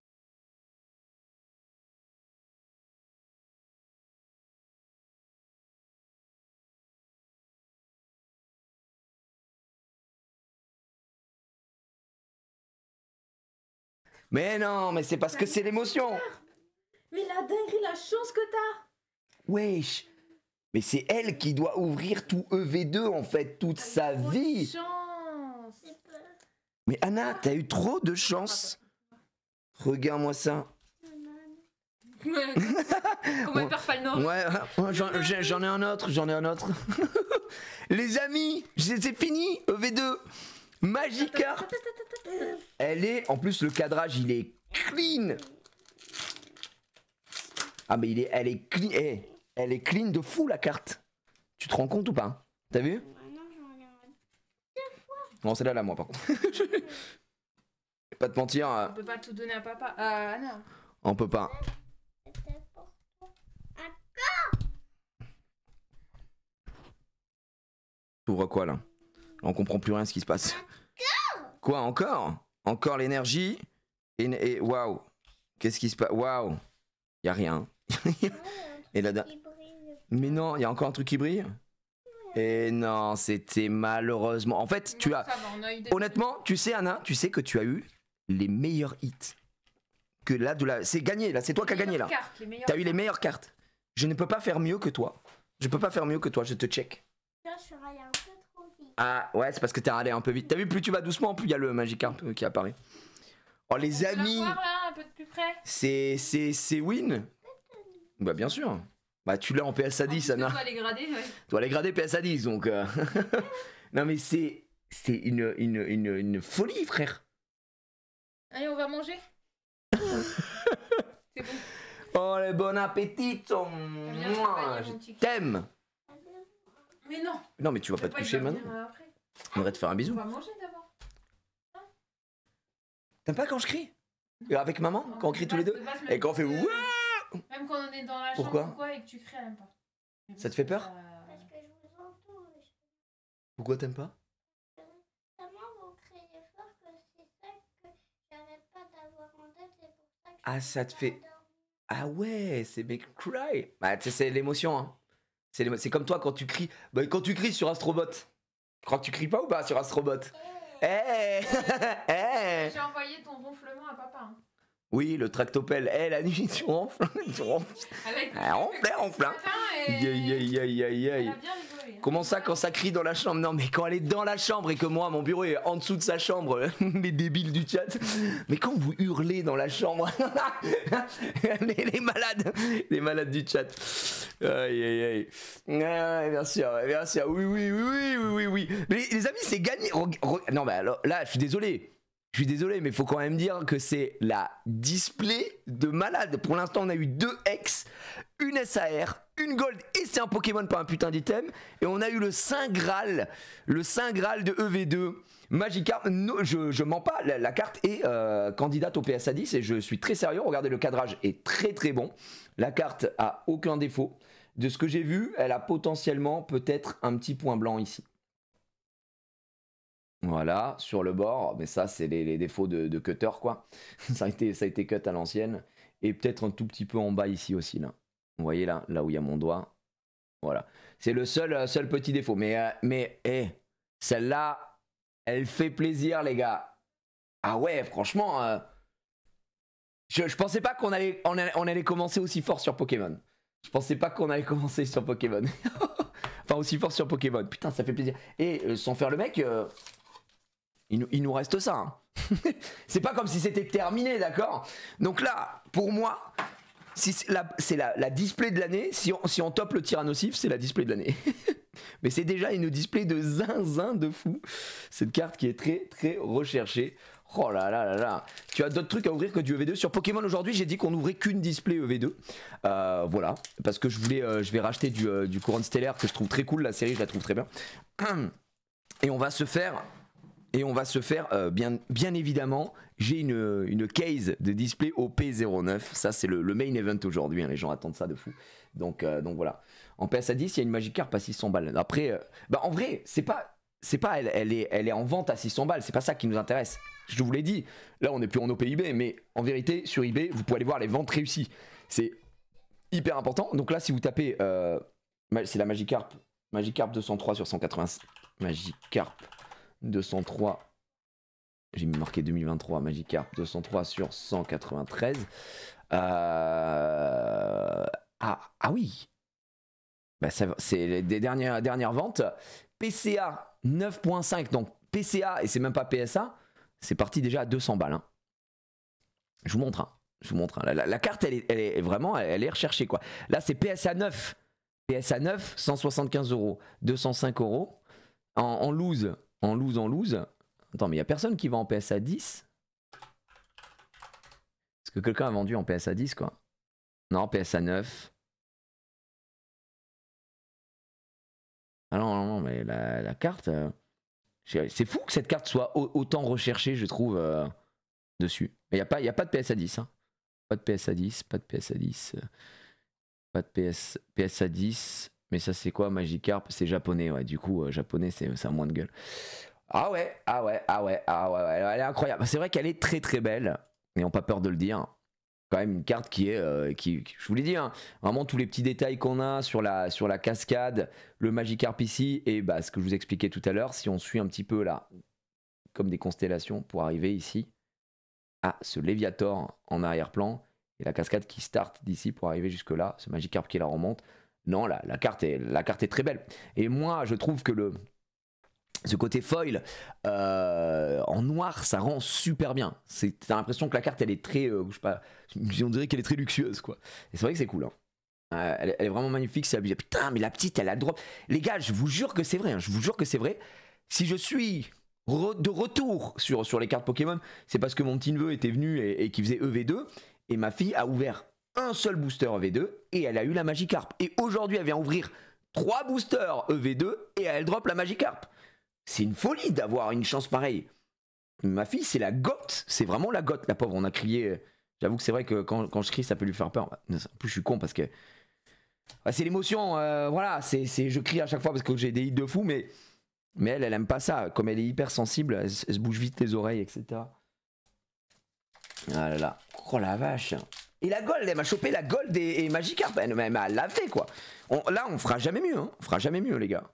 [SPEAKER 1] Mais non, mais c'est parce que c'est l'émotion.
[SPEAKER 2] Mais la dinguerie, la chance que t'as.
[SPEAKER 1] Wesh. Mais c'est elle qui doit ouvrir tout EV2 en fait, toute sa
[SPEAKER 2] Trop de
[SPEAKER 1] vie.
[SPEAKER 2] chance.
[SPEAKER 3] J'ai peur.
[SPEAKER 1] Mais Anna, t'as eu trop de chance. Regarde-moi ça.
[SPEAKER 2] Ouais. Comment elle perd Falnor.
[SPEAKER 1] Ouais, j'en ai un autre, Les amis, c'est fini, EV2. Magica. Elle est, en plus le cadrage il est clean. Ah mais elle est clean, elle est clean de fou la carte. Tu te rends compte ou pas? T'as vu?
[SPEAKER 3] Maintenant, j'en ai un.
[SPEAKER 1] Non, c'est là moi par contre. Je vais pas te mentir,
[SPEAKER 2] On peut pas tout donner à papa. Anna.
[SPEAKER 1] on peut pas.
[SPEAKER 3] C'était pour toi.
[SPEAKER 1] T'ouvres quoi là? On comprend plus rien ce qui se passe. Quoi encore? Encore l'énergie et waouh. Qu'est-ce qui se passe? Waouh. Y a rien. Et là,
[SPEAKER 3] Qui brille.
[SPEAKER 1] mais non, y a encore un truc qui brille. Et non, c'était malheureusement. En fait, tu
[SPEAKER 2] Non,
[SPEAKER 1] as
[SPEAKER 2] ça va, on a eu des...
[SPEAKER 1] honnêtement, tu sais Anna, tu sais que tu as eu les meilleurs hits. Que là c'est gagné là, c'est toi qui as gagné là. T'as eu les meilleures cartes. Je ne peux pas faire mieux que toi. Je te check.
[SPEAKER 3] Là, je suis allée un peu trop vite.
[SPEAKER 1] Ah ouais, c'est parce que t'es allé un peu vite. T'as vu, plus tu vas doucement, plus il y a le Magikarp qui apparaît. Oh les amis,
[SPEAKER 2] On va voir là, un peu de plus près.
[SPEAKER 1] c'est win. Bah bien sûr. Bah tu l'as en PSA 10
[SPEAKER 2] On
[SPEAKER 1] Anna.
[SPEAKER 2] doit les grader, ouais.
[SPEAKER 1] Tu dois les grader PSA 10 donc. Non mais c'est une folie frère.
[SPEAKER 2] Allez, on va manger. C'est bon.
[SPEAKER 1] Oh le bon appétit.
[SPEAKER 2] Viens travailler,
[SPEAKER 1] Je
[SPEAKER 2] mon petit.
[SPEAKER 1] t'aime.
[SPEAKER 2] Mais non.
[SPEAKER 1] Non mais tu vas pas te coucher
[SPEAKER 2] il va
[SPEAKER 1] maintenant.
[SPEAKER 2] venir après.
[SPEAKER 1] On devrait te faire un
[SPEAKER 2] On
[SPEAKER 1] bisou.
[SPEAKER 2] va manger d'abord.
[SPEAKER 1] T'aimes pas quand je crie? Avec maman, quand on crie tous les deux? Et quand on fait ouah.
[SPEAKER 2] Même quand on est dans la
[SPEAKER 1] Pourquoi?
[SPEAKER 2] chambre ou quoi et que tu cries, elle aime pas.
[SPEAKER 1] Ça te fait peur?
[SPEAKER 3] Parce que je vous entends.
[SPEAKER 1] Pourquoi t'aimes pas?
[SPEAKER 3] Tellement vous criez fort que c'est ça que j'arrête pas d'avoir en tête. C'est pour ça que
[SPEAKER 1] Ah,
[SPEAKER 3] je
[SPEAKER 1] ça
[SPEAKER 3] peux
[SPEAKER 1] te
[SPEAKER 3] pas
[SPEAKER 1] fait-
[SPEAKER 3] dormir.
[SPEAKER 1] Ah ouais, c'est Make Cry. Bah, tu sais, c'est l'émotion. Hein. C'est comme toi quand tu cries. Bah, quand tu cries sur Astrobot. Quand tu cries pas ou pas sur Astrobot? Eh
[SPEAKER 2] J'ai envoyé ton ronflement à papa. Hein.
[SPEAKER 1] Oui, le tractopelle. La nuit, tu ronfles. Tu ronfles.
[SPEAKER 2] Avec
[SPEAKER 1] Ronfle. Aïe.
[SPEAKER 2] Elle a bien rigolé. Hein.
[SPEAKER 1] Comment ça, quand ça crie dans la chambre? Non, mais quand elle est dans la chambre et que moi, mon bureau est en dessous de sa chambre, les débiles du chat. Mais quand vous hurlez dans la chambre, les malades du chat. Aïe. Bien sûr. Oui. Mais les amis, c'est gagné. Non, mais alors là, je suis désolé, mais il faut quand même dire que c'est la display de malade. Pour l'instant, on a eu 2 X, une SAR, une Gold, et c'est un Pokémon, pas un putain d'item. Et on a eu le Saint Graal de EV2. Magikarp, no, je mens pas, la carte est candidate au PSA 10 et je suis très sérieux. Regardez, le cadrage est très bon. La carte a aucun défaut. De ce que j'ai vu, elle a potentiellement peut-être un petit point blanc ici. Voilà, sur le bord, mais ça c'est les défauts de cutter quoi. ça a été cut à l'ancienne. Et peut-être un tout petit peu en bas ici aussi là. Vous voyez là où il y a mon doigt. Voilà. C'est le seul petit défaut. Mais celle-là, elle fait plaisir les gars. Ah ouais, franchement, je pensais pas qu'on allait commencer aussi fort sur Pokémon. Je pensais pas qu'on allait commencer sur Pokémon. Enfin aussi fort sur Pokémon. Putain, ça fait plaisir. Et sans faire le mec... Il nous reste ça. Hein. C'est pas comme si c'était terminé, d'accord? Donc là, pour moi, c'est la display de l'année. Si on top le Tyrannosif, c'est la display de l'année. Mais c'est déjà une display de zinzin de fou. Cette carte qui est très recherchée. Oh là. Tu as d'autres trucs à ouvrir que du EV2 sur Pokémon aujourd'hui? J'ai dit qu'on n'ouvrait qu'une display EV2. Voilà, parce que je vais racheter du Couronne Stellaire que je trouve très cool. La série, je la trouve très bien. Et on va se faire bien évidemment, j'ai une case de display au P09. Ça, c'est le main event aujourd'hui. Hein, les gens attendent ça de fou. Donc voilà. En PSA 10, il y a une Magikarp à 600 balles. Après, en vrai, c'est pas elle est en vente à 600 balles. C'est pas ça qui nous intéresse. Je vous l'ai dit. Là, on n'est plus en OP eBay, mais en vérité, sur eBay, vous pouvez aller voir les ventes réussies. C'est hyper important. Donc là, si vous tapez, c'est la Magikarp 203 sur 180. Magikarp 203, j'ai marqué 2023, Magikarp 203 sur 193. Ah oui, c'est des dernières ventes. PCA 9.5, donc PCA, et c'est même pas PSA, c'est parti déjà à 200 balles. Hein. Je vous montre. Hein. La carte, elle est vraiment, elle est recherchée quoi. Là, c'est PSA 9. PSA 9, 175 €, 205 € en loose. En loose. Attends, mais il n'y a personne qui va en PSA 10? Est-ce que quelqu'un a vendu en PSA 10 quoi? Non, PSA 9. Ah non, mais la carte... c'est fou que cette carte soit autant recherchée, je trouve, dessus. Mais il n'y a pas de PSA 10. Hein. Pas de PSA 10, pas de PSA 10. Pas de PSA 10. Mais ça c'est quoi Magikarp? C'est japonais, ouais. Du coup, japonais, c'est un moins de gueule. Ah ouais. Elle est incroyable. C'est vrai qu'elle est très belle. N'ayons pas peur de le dire. Quand même une carte qui est, je vous l'ai dit, hein, vraiment tous les petits détails qu'on a sur la cascade, le Magikarp ici, et ce que je vous expliquais tout à l'heure, si on suit un petit peu là, comme des constellations, pour arriver ici à ce Léviator en arrière-plan, et la cascade qui start d'ici pour arriver jusque là, ce Magikarp qui la remonte. Non, la carte est très belle. Et moi, je trouve que ce côté foil en noir, ça rend super bien. T'as l'impression que la carte, elle est très, je sais pas, on dirait qu'elle est très luxueuse, quoi. Et c'est vrai que c'est cool. Hein. Elle est vraiment magnifique. C'est abusé. Putain, mais la petite, elle a le drop. Les gars, je vous jure que c'est vrai. Hein, je vous jure que c'est vrai. Si je suis de retour sur les cartes Pokémon, c'est parce que mon petit neveu était venu et qui faisait EV2, et ma fille a ouvert un seul booster EV2 et elle a eu la Magikarp. Et aujourd'hui, elle vient ouvrir 3 boosters EV2 et elle drop la Magikarp. C'est une folie d'avoir une chance pareille. Ma fille, c'est la goth. C'est vraiment la goth, la pauvre. On a crié. J'avoue que c'est vrai que quand je crie, ça peut lui faire peur. En plus, je suis con parce que c'est l'émotion. Voilà, je crie à chaque fois parce que j'ai des hits de fou, mais elle aime pas ça. Comme elle est hyper sensible, elle se bouge vite les oreilles, etc. Ah là là. Oh la vache. Et la gold, elle m'a chopé la gold et Magikarp. Elle m'a lavé quoi. Là, on fera jamais mieux. Hein. On fera jamais mieux, les gars.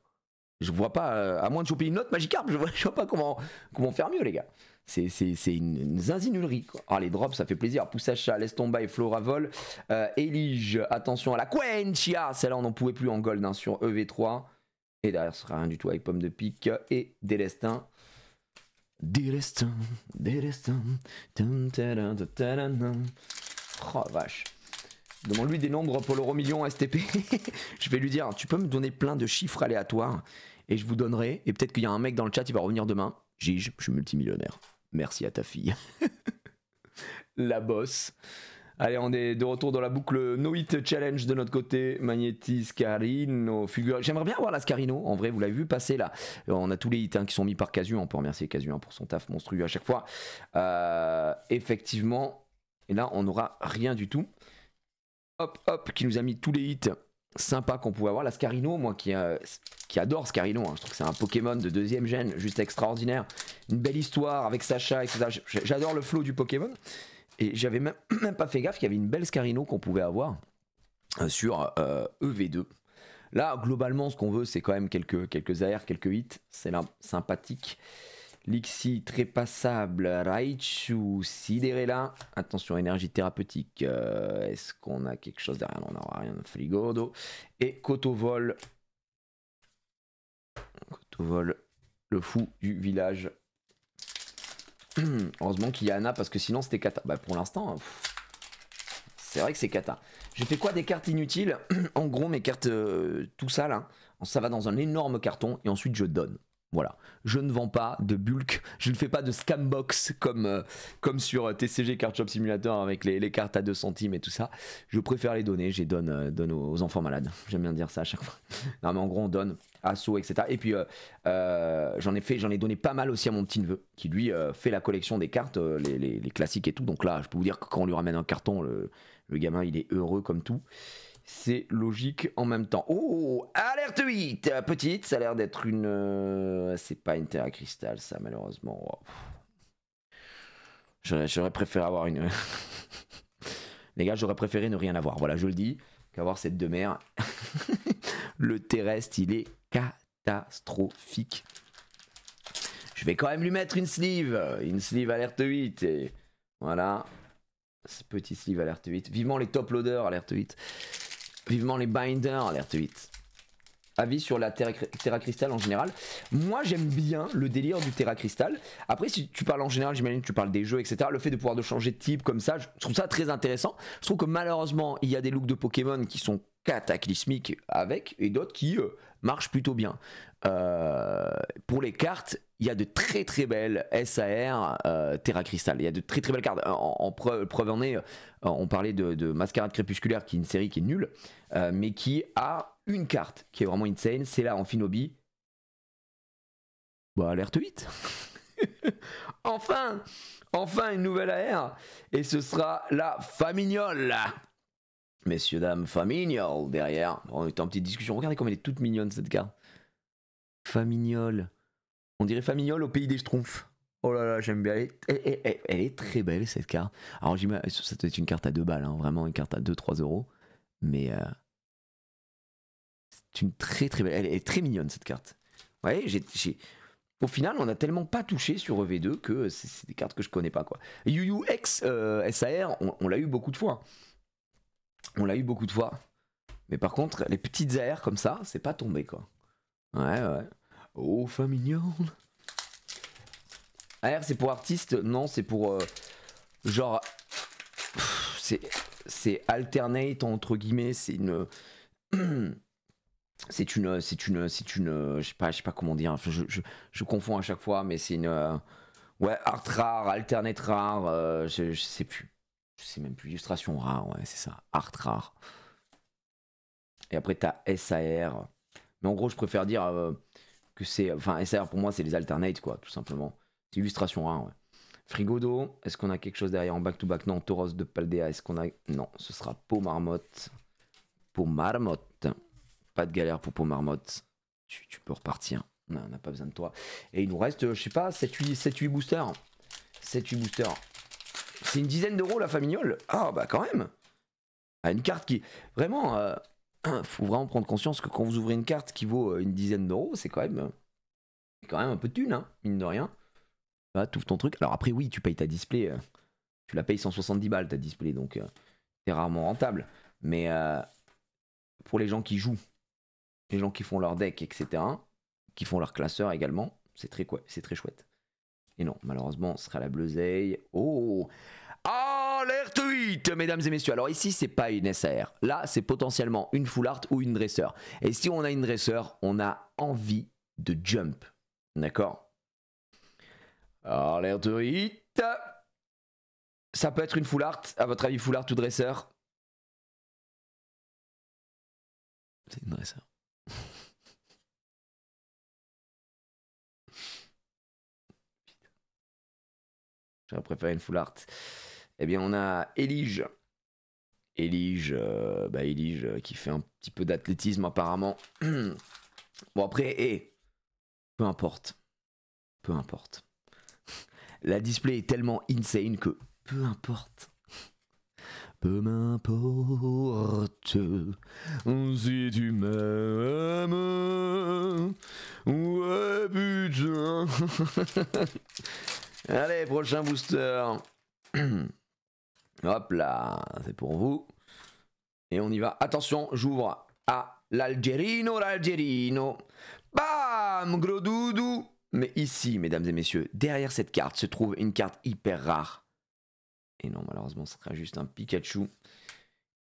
[SPEAKER 1] Je vois pas, à moins de choper une autre Magikarp, je vois pas comment faire mieux, les gars. C'est une zinzinulerie quoi. Ah, les drops, ça fait plaisir. Poussacha, laisse tomber, Floravol, Elige, attention à la Quenchia. Celle-là, on n'en pouvait plus en gold hein, sur EV3. Et derrière, ce sera rien du tout avec Pomme de Pique et Délestin. Délestin. Oh vache. Demande-lui des nombres pour l'euro million STP. Je vais lui dire, tu peux me donner plein de chiffres aléatoires et je vous donnerai. Et peut-être qu'il y a un mec dans le chat, il va revenir demain. Gige, je suis multimillionnaire. Merci à ta fille. La bosse. Allez, on est de retour dans la boucle No Hit Challenge de notre côté. Magnéti, Scarino, Fulgurite. J'aimerais bien voir la Scarino. En vrai, vous l'avez vu passer là. On a tous les hits hein, qui sont mis par Casu. On peut remercier Casu hein, pour son taf monstrueux à chaque fois. Effectivement. Et là, on n'aura rien du tout. Hop, qui nous a mis tous les hits sympas qu'on pouvait avoir. La Scarino, moi qui adore Scarino, hein. Je trouve que c'est un Pokémon de deuxième gène, juste extraordinaire. Une belle histoire avec Sacha, etc. J'adore le flow du Pokémon. Et j'avais même pas fait gaffe qu'il y avait une belle Scarino qu'on pouvait avoir sur EV2. Là, globalement, ce qu'on veut, c'est quand même quelques AR, quelques hits. C'est là, sympathique. Lixi, Trépassable, Raichu, Sidérella. Attention, énergie thérapeutique. Est-ce qu'on a quelque chose derrière? Non, on n'aura rien. Frigodo. Et Kotovol. Kotovol, le fou du village. Heureusement qu'il y a Anna parce que sinon c'était cata. Bah pour l'instant, c'est vrai que c'est cata. J'ai fait quoi des cartes inutiles? En gros, mes cartes, tout ça là, ça va dans un énorme carton et ensuite je donne. Voilà, je ne vends pas de bulk, je ne fais pas de scam box comme sur TCG Card Shop Simulator avec les cartes à 2 centimes et tout ça. Je préfère les donner, je les donne aux enfants malades. J'aime bien dire ça à chaque fois. Non mais en gros on donne assaut etc. Et puis j'en ai donné pas mal aussi à mon petit neveu qui lui fait la collection des cartes, les classiques et tout. Donc là je peux vous dire que quand on lui ramène un carton, le gamin il est heureux comme tout. C'est logique en même temps. Oh, alerte 8, petite, ça a l'air d'être une... c'est pas une Terra Crystal, ça, malheureusement. Wow. J'aurais préféré avoir une... Les gars, j'aurais préféré ne rien avoir. Voilà, je le dis, qu'avoir cette demeure. Le terrestre, il est catastrophique. Je vais quand même lui mettre une sleeve alerte 8. Et voilà, ce petit sleeve alerte 8. Vivement les top loaders alerte 8. Vivement les binders, alerte 8. Avis sur la Terra Crystal en général. Moi j'aime bien le délire du Terra Crystal. Après si tu parles en général, j'imagine que tu parles des jeux, etc. Le fait de pouvoir de changer de type comme ça, je trouve ça très intéressant. Je trouve que malheureusement il y a des looks de Pokémon qui sont cataclysmiques avec et d'autres qui marchent plutôt bien. Pour les cartes, il y a de très très belles SAR Terra Crystal. Il y a de très très belles cartes. Preuve en est, on parlait de Mascarade Crépusculaire qui est une série qui est nulle, mais qui a une carte qui est vraiment insane. C'est là en Finobi. Bah, alerte 8. Enfin une nouvelle AR. Et ce sera la Famignol. Messieurs, dames, Famignol derrière. On était en petite discussion. Regardez comme elle est toute mignonne cette carte. Famignol. On dirait Famignol au pays des Schtroumpfs. Oh là là, j'aime bien. Elle est très belle cette carte. Alors, ça doit être une carte à 2 balles. Hein. Vraiment une carte à 2-3 euros. Mais c'est une très très belle. Elle est très mignonne cette carte. Ouais, au final, on a tellement pas touché sur EV2 que c'est des cartes que je connais pas quoi. Yu Yu X SAR, on l'a eu beaucoup de fois. Mais par contre, les petites AR comme ça, c'est pas tombé quoi. Ouais. Oh, Famignol. AR, c'est pour artiste? Non, c'est pour genre c'est alternate entre guillemets. C'est une je sais pas comment dire. Enfin, je confonds à chaque fois, mais c'est une ouais, art rare, alternate rare. Je sais plus. Je sais même plus. Illustration rare, ouais, c'est ça. Art rare. Et après t'as SAR. Mais en gros, je préfère dire que c'est... Enfin, SAR pour moi, c'est les alternates, quoi, tout simplement. C'est illustration rare, ouais. Frigodo, est-ce qu'on a quelque chose derrière en back-to-back? Non, Tauros de Paldea, est-ce qu'on a... Non, ce sera Peau Marmotte. Peau Marmotte. Pas de galère pour Peau Marmotte. Tu peux repartir. Non, on n'a pas besoin de toi. Et il nous reste, je sais pas, 7-8 boosters. 7-8 boosters. C'est une dizaine d'euros, la Famignol. Ah, bah quand même. Une carte qui, vraiment, faut vraiment prendre conscience que quand vous ouvrez une carte qui vaut une dizaine d'euros, c'est quand même un peu de thune, hein, mine de rien. Là, tu ouvres ton truc. Alors après, oui, tu payes ta display, tu la payes 170 balles ta display, donc c'est rarement rentable. Mais pour les gens qui jouent, les gens qui font leur deck, etc., qui font leur classeur également, c'est très chouette. Et non, malheureusement, ce sera la bleuseille. Oh! Alerte 8, mesdames et messieurs. Alors ici, c'est pas une SAR. Là, c'est potentiellement une full art ou une dresseur. Et si on a une dresseur, on a envie de jump. D'accord? Alerte 8. Ça peut être une full art. À votre avis, full art ou dresseur? C'est une dresseur. J'aurais préféré une full art. Eh bien, on a Elige. Elige qui fait un petit peu d'athlétisme apparemment. Bon après, peu importe. Peu importe. La display est tellement insane que peu importe. Peu m'importe si tu m'aimes. Ouais putain. Allez, prochain booster. Hop là, c'est pour vous. Et on y va. Attention, j'ouvre à l'Algerino. Bam, gros doudou. Mais ici, mesdames et messieurs, derrière cette carte se trouve une carte hyper rare. Et non, malheureusement, ce sera juste un Pikachu.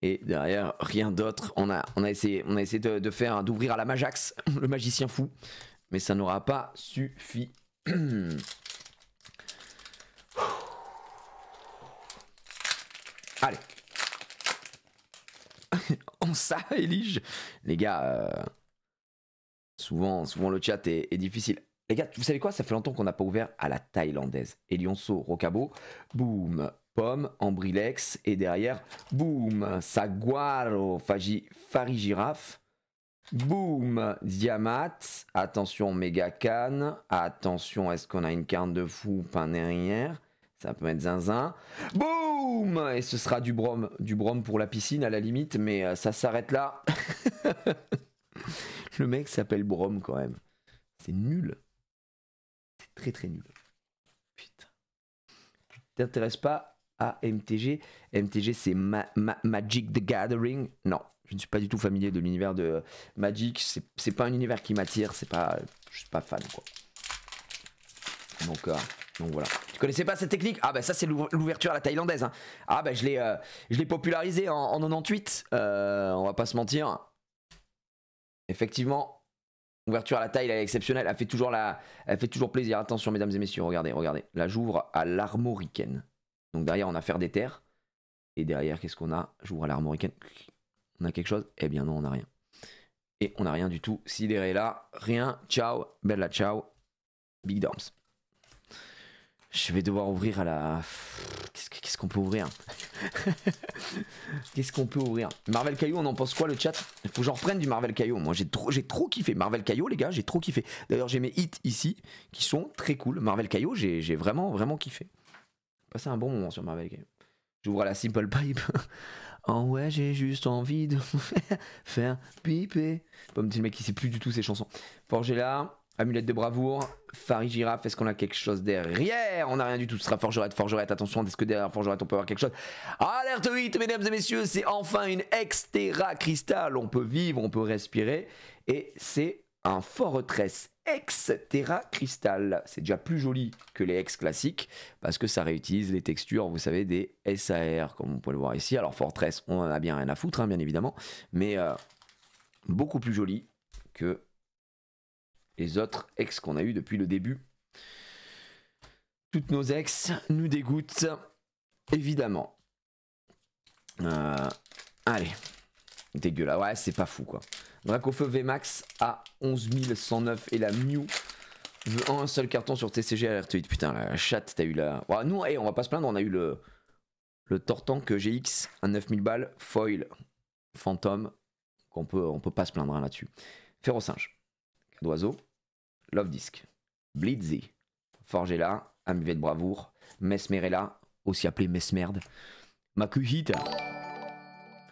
[SPEAKER 1] Et derrière, rien d'autre. On a essayé de faire, d'ouvrir à la Majax, le magicien fou. Mais ça n'aura pas suffi. Allez. En ça, Elige. Les gars, souvent le chat est difficile. Les gars, vous savez quoi? Ça fait longtemps qu'on n'a pas ouvert à la thaïlandaise. Elionso, Rocabo, boum, Pomme, Ambrilex, et derrière, boum, Saguaro, Farigiraffe, boum, Diamat, attention, Megacan, attention, est-ce qu'on a une carte de fou, pain derrière? Ça peut être zinzin. Boum! Et ce sera du brome pour la piscine à la limite, mais ça s'arrête là. Le mec s'appelle Brome quand même. C'est nul. C'est très très nul. Putain. Tu t'intéresses pas à MTG? MTG c'est Magic the Gathering. Non, je ne suis pas du tout familier de l'univers de Magic. C'est pas un univers qui m'attire. Je suis pas fan quoi. Donc voilà. Tu connaissais pas cette technique? Ah bah ça c'est l'ouverture à la thaïlandaise. Hein. Ah bah je l'ai popularisé en 98. On va pas se mentir. Effectivement, ouverture à la taille, elle est exceptionnelle. Elle fait toujours plaisir. Attention mesdames et messieurs, regardez. Là j'ouvre à l'armoricaine. Donc derrière on a Fer des Terres. Et derrière qu'est-ce qu'on a? J'ouvre à l'armoricaine. On a quelque chose? Eh bien non, on n'a rien. Et on n'a rien du tout. Sidéré là, rien. Ciao, bella ciao. Big Dorms. Je vais devoir ouvrir à la... Qu'est-ce qu'on peut ouvrir? Qu'est-ce qu'on peut ouvrir? Marvel Caillou, on en pense quoi le chat? Il faut que j'en reprenne du Marvel Caillou. Moi j'ai trop kiffé. Marvel Caillou les gars, j'ai trop kiffé. D'ailleurs j'ai mes hits ici qui sont très cool. Marvel Caillou, j'ai vraiment kiffé. J'ai passé un bon moment sur Marvel Caillou. J'ouvre à la Simple Pipe. Oh ouais, j'ai juste envie de faire piper. Pas me dire le mec qui sait plus du tout ses chansons. Forger là. Amulette de bravoure, Farigiraffe, est-ce qu'on a quelque chose derrière? On n'a rien du tout, ce sera Forgerette, attention, est-ce que derrière Forgerette on peut avoir quelque chose? Alerte 8, mesdames et messieurs, c'est enfin une Extera Cristal, on peut vivre, on peut respirer, et c'est un Fortress Extera Cristal. C'est déjà plus joli que les Ex classiques, parce que ça réutilise les textures, vous savez, des SAR, comme vous pouvez le voir ici. Alors Fortress, on en a bien rien à foutre, hein, bien évidemment, mais beaucoup plus joli que les autres ex qu'on a eu depuis le début. Toutes nos ex nous dégoûtent, évidemment. Allez. Dégueulasse. Ouais, c'est pas fou, quoi. Dracofeu VMAX à 11 109 et la Mew veut un seul carton sur TCG alerte 8. Putain, la chatte, t'as eu la... Ouais, nous, on va pas se plaindre, on a eu le Tortank GX à 9000 balles, foil, fantôme. On peut pas se plaindre hein, là-dessus. Ferrosinge, d'oiseau. Love Disc, Blitzy, Forgella, Amulet de bravoure, Mesmerella, aussi appelé Mesmerde, Makuhita,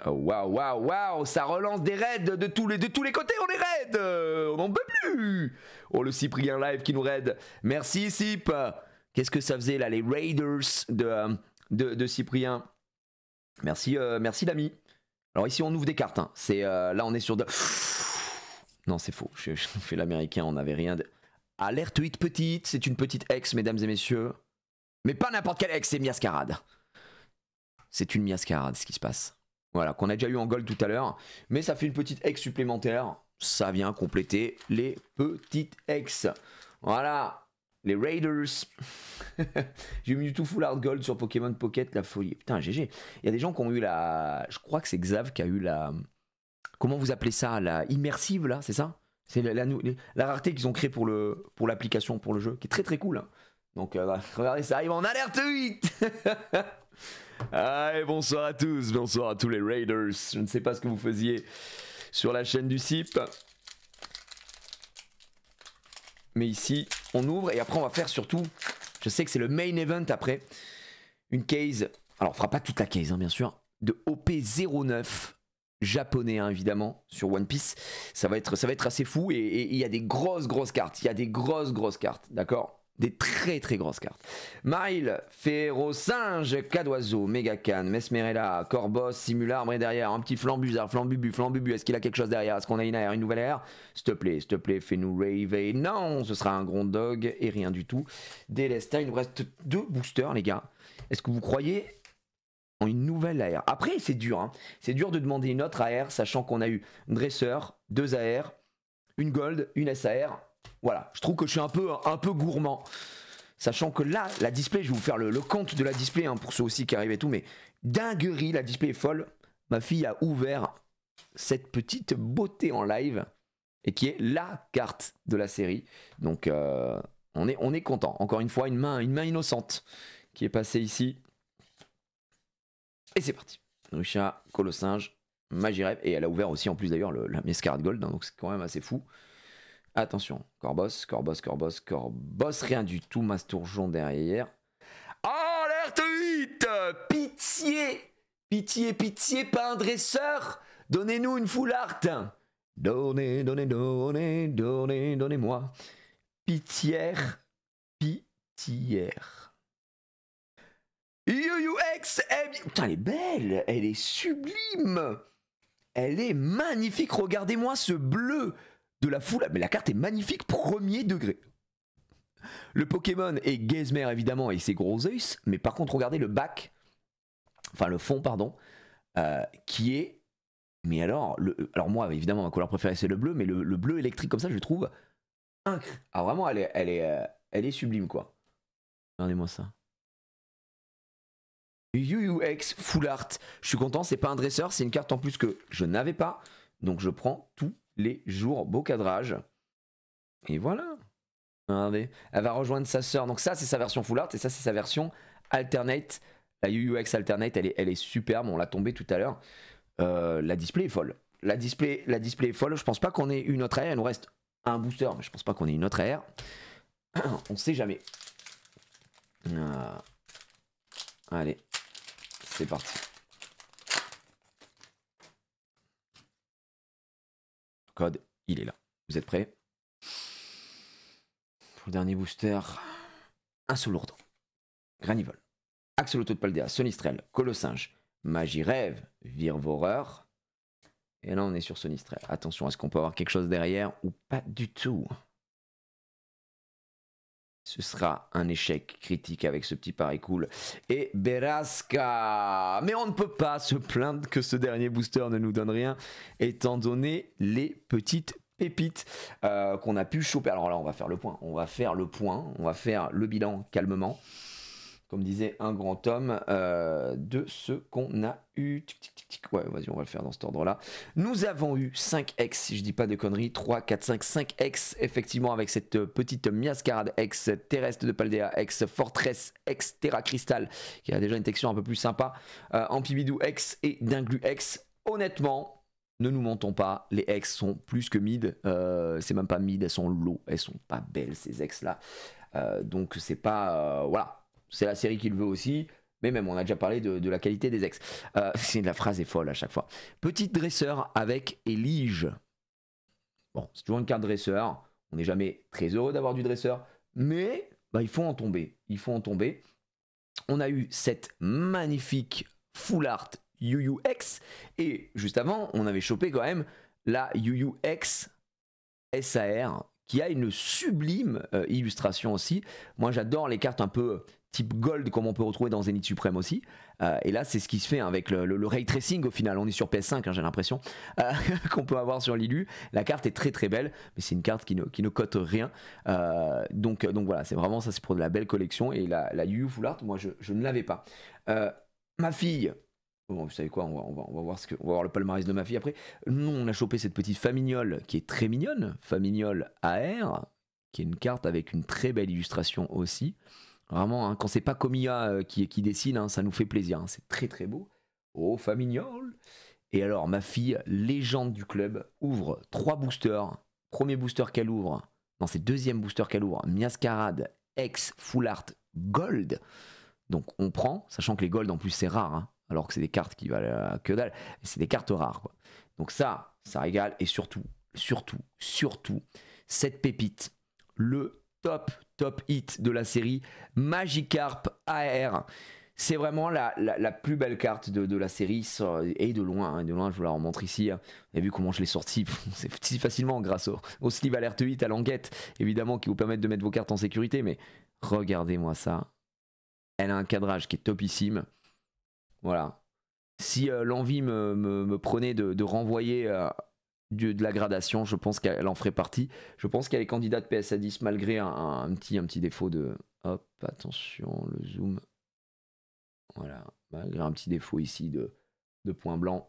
[SPEAKER 1] Oh, waouh, waouh, waouh, ça relance des raids de tous les côtés, on est raid, on n'en peut plus. Oh, le Cyprien live qui nous raid. Merci Cyp. Qu'est-ce que ça faisait là, les Raiders de Cyprien. Merci, merci l'ami. Alors ici on ouvre des cartes, hein. C'est là on est sur de... Non c'est faux, je fais l'américain, on n'avait rien de... Alerte 8 petite, c'est une petite ex mesdames et messieurs. Mais pas n'importe quelle ex, c'est Miascarade. C'est une Miascarade ce qui se passe. Voilà, qu'on a déjà eu en gold tout à l'heure. Mais ça fait une petite ex supplémentaire. Ça vient compléter les petites ex. Voilà, les Raiders. J'ai mis du tout full hard gold sur Pokémon Pocket, la folie. Putain, GG. Il y a des gens qui ont eu la... Je crois que c'est Xav qui a eu la... Comment vous appelez ça? La immersive, là, c'est ça? C'est la rareté qu'ils ont créée pour l'application, pour le jeu, qui est très très cool. Hein. Donc, regardez, ça arrive en alerte 8. Allez, bonsoir à tous, bonsoir à tous les Raiders. Je ne sais pas ce que vous faisiez sur la chaîne du CIP. Mais ici, on ouvre et après on va faire surtout, je sais que c'est le main event après, une case, alors on fera pas toute la case hein, bien sûr, de OP09 japonais hein, évidemment sur One Piece. Ça va être assez fou et il y a des grosses cartes, il y a des grosses cartes, d'accord? Des très grosses cartes. Maril, Férocinge, Cadoiseau, Megacan, Mesmerella, Corbos, Simula, Arbré derrière, un petit Flambuzard, Flambubu, est-ce qu'il a quelque chose derrière? Est-ce qu'on a une nouvelle ère? S'il te plaît, fais-nous rêver. Non, ce sera un Grondog et rien du tout. Délestin, il nous reste 2 boosters les gars. Est-ce que vous croyez en une nouvelle AR? Après c'est dur, hein. C'est dur de demander une autre AR, sachant qu'on a eu un dresseur, 2 AR, une Gold, une SAR. Voilà, je trouve que je suis un peu gourmand. Sachant que là, la display, je vais vous faire le compte de la display hein, pour ceux aussi qui arrivent et tout, mais dinguerie, la display est folle. Ma fille a ouvert cette petite beauté en live et qui est la carte de la série. Donc on est content. Encore une fois, une main innocente qui est passée ici. Et c'est parti. Rusha, Colossinge, Magirep, et elle a ouvert aussi en plus d'ailleurs la Miascarade Gold, hein, donc c'est quand même assez fou. Attention, Corbos, rien du tout, Mastourjon derrière. Oh, alerte 8! Pitié, pas un dresseur! Donnez-nous une full art! Donnez-moi. Pitière. UUX! Putain, elle est belle! Elle est sublime! Elle est magnifique! Regardez-moi ce bleu! De la foule, mais la carte est magnifique, premier degré. Le Pokémon est Gazmer évidemment et ses gros yeux, mais par contre regardez le bac, enfin le fond pardon, qui est, mais alors moi évidemment ma couleur préférée c'est le bleu, mais le bleu électrique comme ça je le trouve incroyable. Alors vraiment elle est sublime quoi. Regardez-moi ça. UUX Full Art, je suis content, c'est pas un dresseur, c'est une carte en plus que je n'avais pas, donc je prends tout. Les jours, beau cadrage. Et voilà. Regardez. Elle va rejoindre sa sœur. Donc ça, c'est sa version full art. Et ça, c'est sa version alternate. La UUX alternate, elle est superbe. On l'a tombée tout à l'heure. La display est folle. La display est folle. Je pense pas qu'on ait une autre AR. Il nous reste un booster. Mais je pense pas qu'on ait une autre AR. On sait jamais. Allez. C'est parti. Code, il est là. Vous êtes prêts? Pour le dernier booster, un Solourdan, Granivol, Axolotl de Paldea, Sonistrel, Colossinge, Magirève, Virvoreur. Et là on est sur Sonistrel. Attention, est-ce qu'on peut avoir quelque chose derrière ou pas du tout? Ce sera un échec critique avec ce petit pari cool. Et Berasca. Mais on ne peut pas se plaindre que ce dernier booster ne nous donne rien, étant donné les petites pépites qu'on a pu choper. Alors là, on va faire le point. On va faire le bilan calmement. Comme disait un grand homme, de ce qu'on a eu. Ouais, vas-y, on va le faire dans cet ordre-là. Nous avons eu 5 X, si je dis pas de conneries. 3, 4, 5 X, effectivement, avec cette petite Miascarade X, Terrestre de Paldea X, Fortress X, Terra Crystal, qui a déjà une texture un peu plus sympa, Ampibidou X et Dinglu X. Honnêtement, ne nous mentons pas, les X sont plus que mid. C'est même pas mid, elles sont low, elles sont pas belles, ces X-là. Donc, c'est pas. Voilà. C'est la série qui le veut aussi, Mais même, on a déjà parlé de la qualité des ex. La phrase est folle à chaque fois. Petite dresseur avec Elige. Bon, c'est toujours une carte dresseur. On n'est jamais très heureux d'avoir du dresseur. Mais bah, il faut en tomber. Il faut en tomber. On a eu cette magnifique Full Art Yu Yu X. Et juste avant, on avait chopé quand même la Yu Yu X SAR qui a une sublime illustration aussi. Moi, j'adore les cartes un peu type gold comme on peut retrouver dans Zenith Supreme aussi. Et là, c'est ce qui se fait avec le ray tracing au final. On est sur PS5, hein, j'ai l'impression, qu'on peut avoir sur l'Ilu. La carte est très très belle, mais c'est une carte qui ne cote rien. Donc voilà, c'est vraiment ça, c'est pour de la belle collection. Et la Yu Yu Full Art, moi, je ne l'avais pas. Ma fille... Bon, vous savez quoi, on va voir on va voir le palmarès de ma fille après. Nous, on a chopé cette petite Famignol qui est très mignonne. Famignol AR, qui est une carte avec une très belle illustration aussi. Vraiment, hein, quand c'est pas Komiya qui dessine, hein, ça nous fait plaisir. Hein, c'est très très beau. Oh, Famignol. Et alors, ma fille, légende du club, ouvre 3 boosters. Premier booster qu'elle ouvre, non, c'est deuxième booster qu'elle ouvre. Miascarade X Full Art Gold. Donc, on prend, sachant que les Gold en plus, c'est rare. Hein, alors que c'est des cartes qui valent que dalle, c'est des cartes rares, quoi. Donc ça régale, et surtout, cette pépite, le top hit de la série, Magikarp AR. C'est vraiment la plus belle carte de la série, et de loin, je vous la remontre ici. Vous avez vu comment je l'ai sorti, c'est si facilement grâce au sleeve alerte 8 à languette, évidemment, qui vous permettent de mettre vos cartes en sécurité, mais regardez-moi ça. Elle a un cadrage qui est topissime. Voilà. Si l'envie me prenait de renvoyer de la gradation, je pense qu'elle en ferait partie. Je pense qu'elle est candidate PSA 10 malgré un petit défaut de... Hop, attention, le zoom. Voilà, malgré un petit défaut ici de point blanc.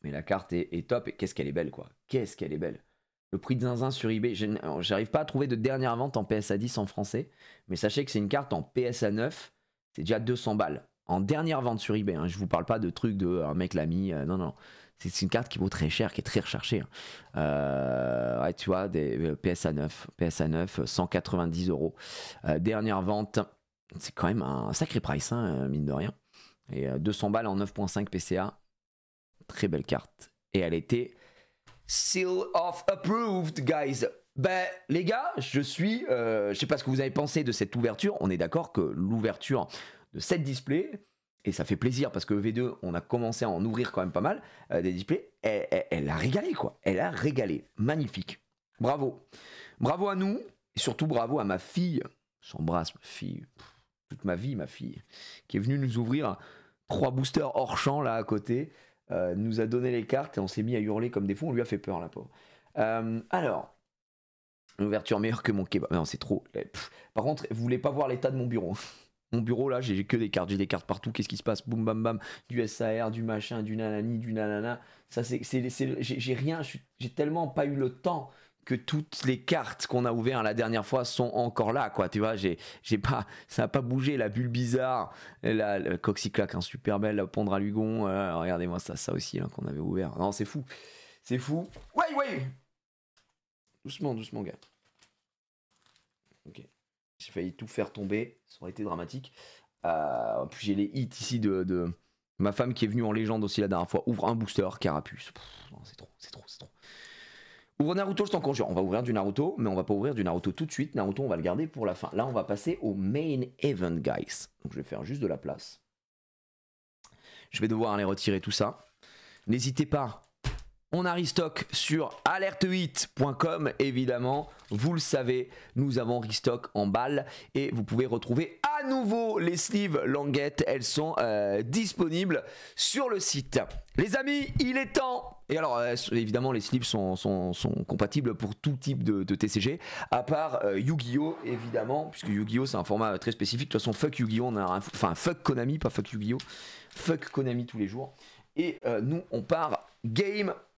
[SPEAKER 1] Mais la carte est top. Et qu'est-ce qu'elle est belle, quoi. Qu'est-ce qu'elle est belle. Le prix de zinzin sur eBay, j'arrive pas à trouver de dernière vente en PSA 10 en français. Mais sachez que c'est une carte en PSA 9. C'est déjà 200 balles. En dernière vente sur eBay, hein. Je vous parle pas de trucs de un mec l'a mis, non, c'est une carte qui vaut très cher, qui est très recherchée. Hein. Ouais, tu vois, des PSA 9, 190 €. Dernière vente, c'est quand même un sacré price, hein, mine de rien. Et 200 balles en 9.5 PCA, très belle carte. Et elle était seal of approved, guys. Ben les gars, je sais pas ce que vous avez pensé de cette ouverture. On est d'accord que l'ouverture de cette display, et ça fait plaisir parce que V2, on a commencé à en ouvrir quand même pas mal, des displays, elle a régalé, quoi. Elle a régalé. Magnifique. Bravo. Bravo à nous, et surtout bravo à ma fille. J'embrasse ma fille. Toute ma vie, ma fille, qui est venue nous ouvrir 3 boosters hors champ là à côté, nous a donné les cartes et on s'est mis à hurler comme des fous. On lui a fait peur, la pauvre. Alors, une ouverture meilleure que mon kebab. Non, c'est trop. Par contre, vous voulez pas voir l'état de mon bureau. Mon bureau là, j'ai que des cartes, j'ai des cartes partout. Qu'est-ce qui se passe? Boum bam bam, du SAR, du machin, du nanani, du nanana. Ça j'ai rien, j'ai tellement pas eu le temps que toutes les cartes qu'on a ouvertes la dernière fois sont encore là, quoi. Tu vois, j'ai pas, ça a pas bougé. La bulle bizarre, le Coxyclac, hein, super belle, la Pondra Lugon. Regardez-moi ça aussi hein, qu'on avait ouvert. Non, c'est fou, c'est fou. Ouais. Doucement, gars. Ok. J'ai failli tout faire tomber, ça aurait été dramatique. Puis j'ai les hits ici de ma femme qui est venue en légende aussi la dernière fois. Ouvre un booster, Carapuce. C'est trop. Ouvre Naruto, je t'en conjure. On va ouvrir du Naruto, mais on va pas ouvrir du Naruto tout de suite. Naruto, on va le garder pour la fin. Là, on va passer au main event, guys. Donc je vais faire juste de la place. Je vais devoir aller retirer tout ça. N'hésitez pas. On a restock sur alerte8.com, évidemment. Vous le savez, nous avons restock en balles et vous pouvez retrouver à nouveau les sleeves languettes. Elles sont disponibles sur le site. Les amis, il est temps. Et alors, évidemment, les sleeves sont compatibles pour tout type de TCG, à part Yu-Gi-Oh! Évidemment, puisque Yu-Gi-Oh! C'est un format très spécifique. De toute façon, fuck Yu-Gi-Oh! Enfin, fuck Konami, pas fuck Yu-Gi-Oh! Fuck Konami tous les jours. Et nous, on part game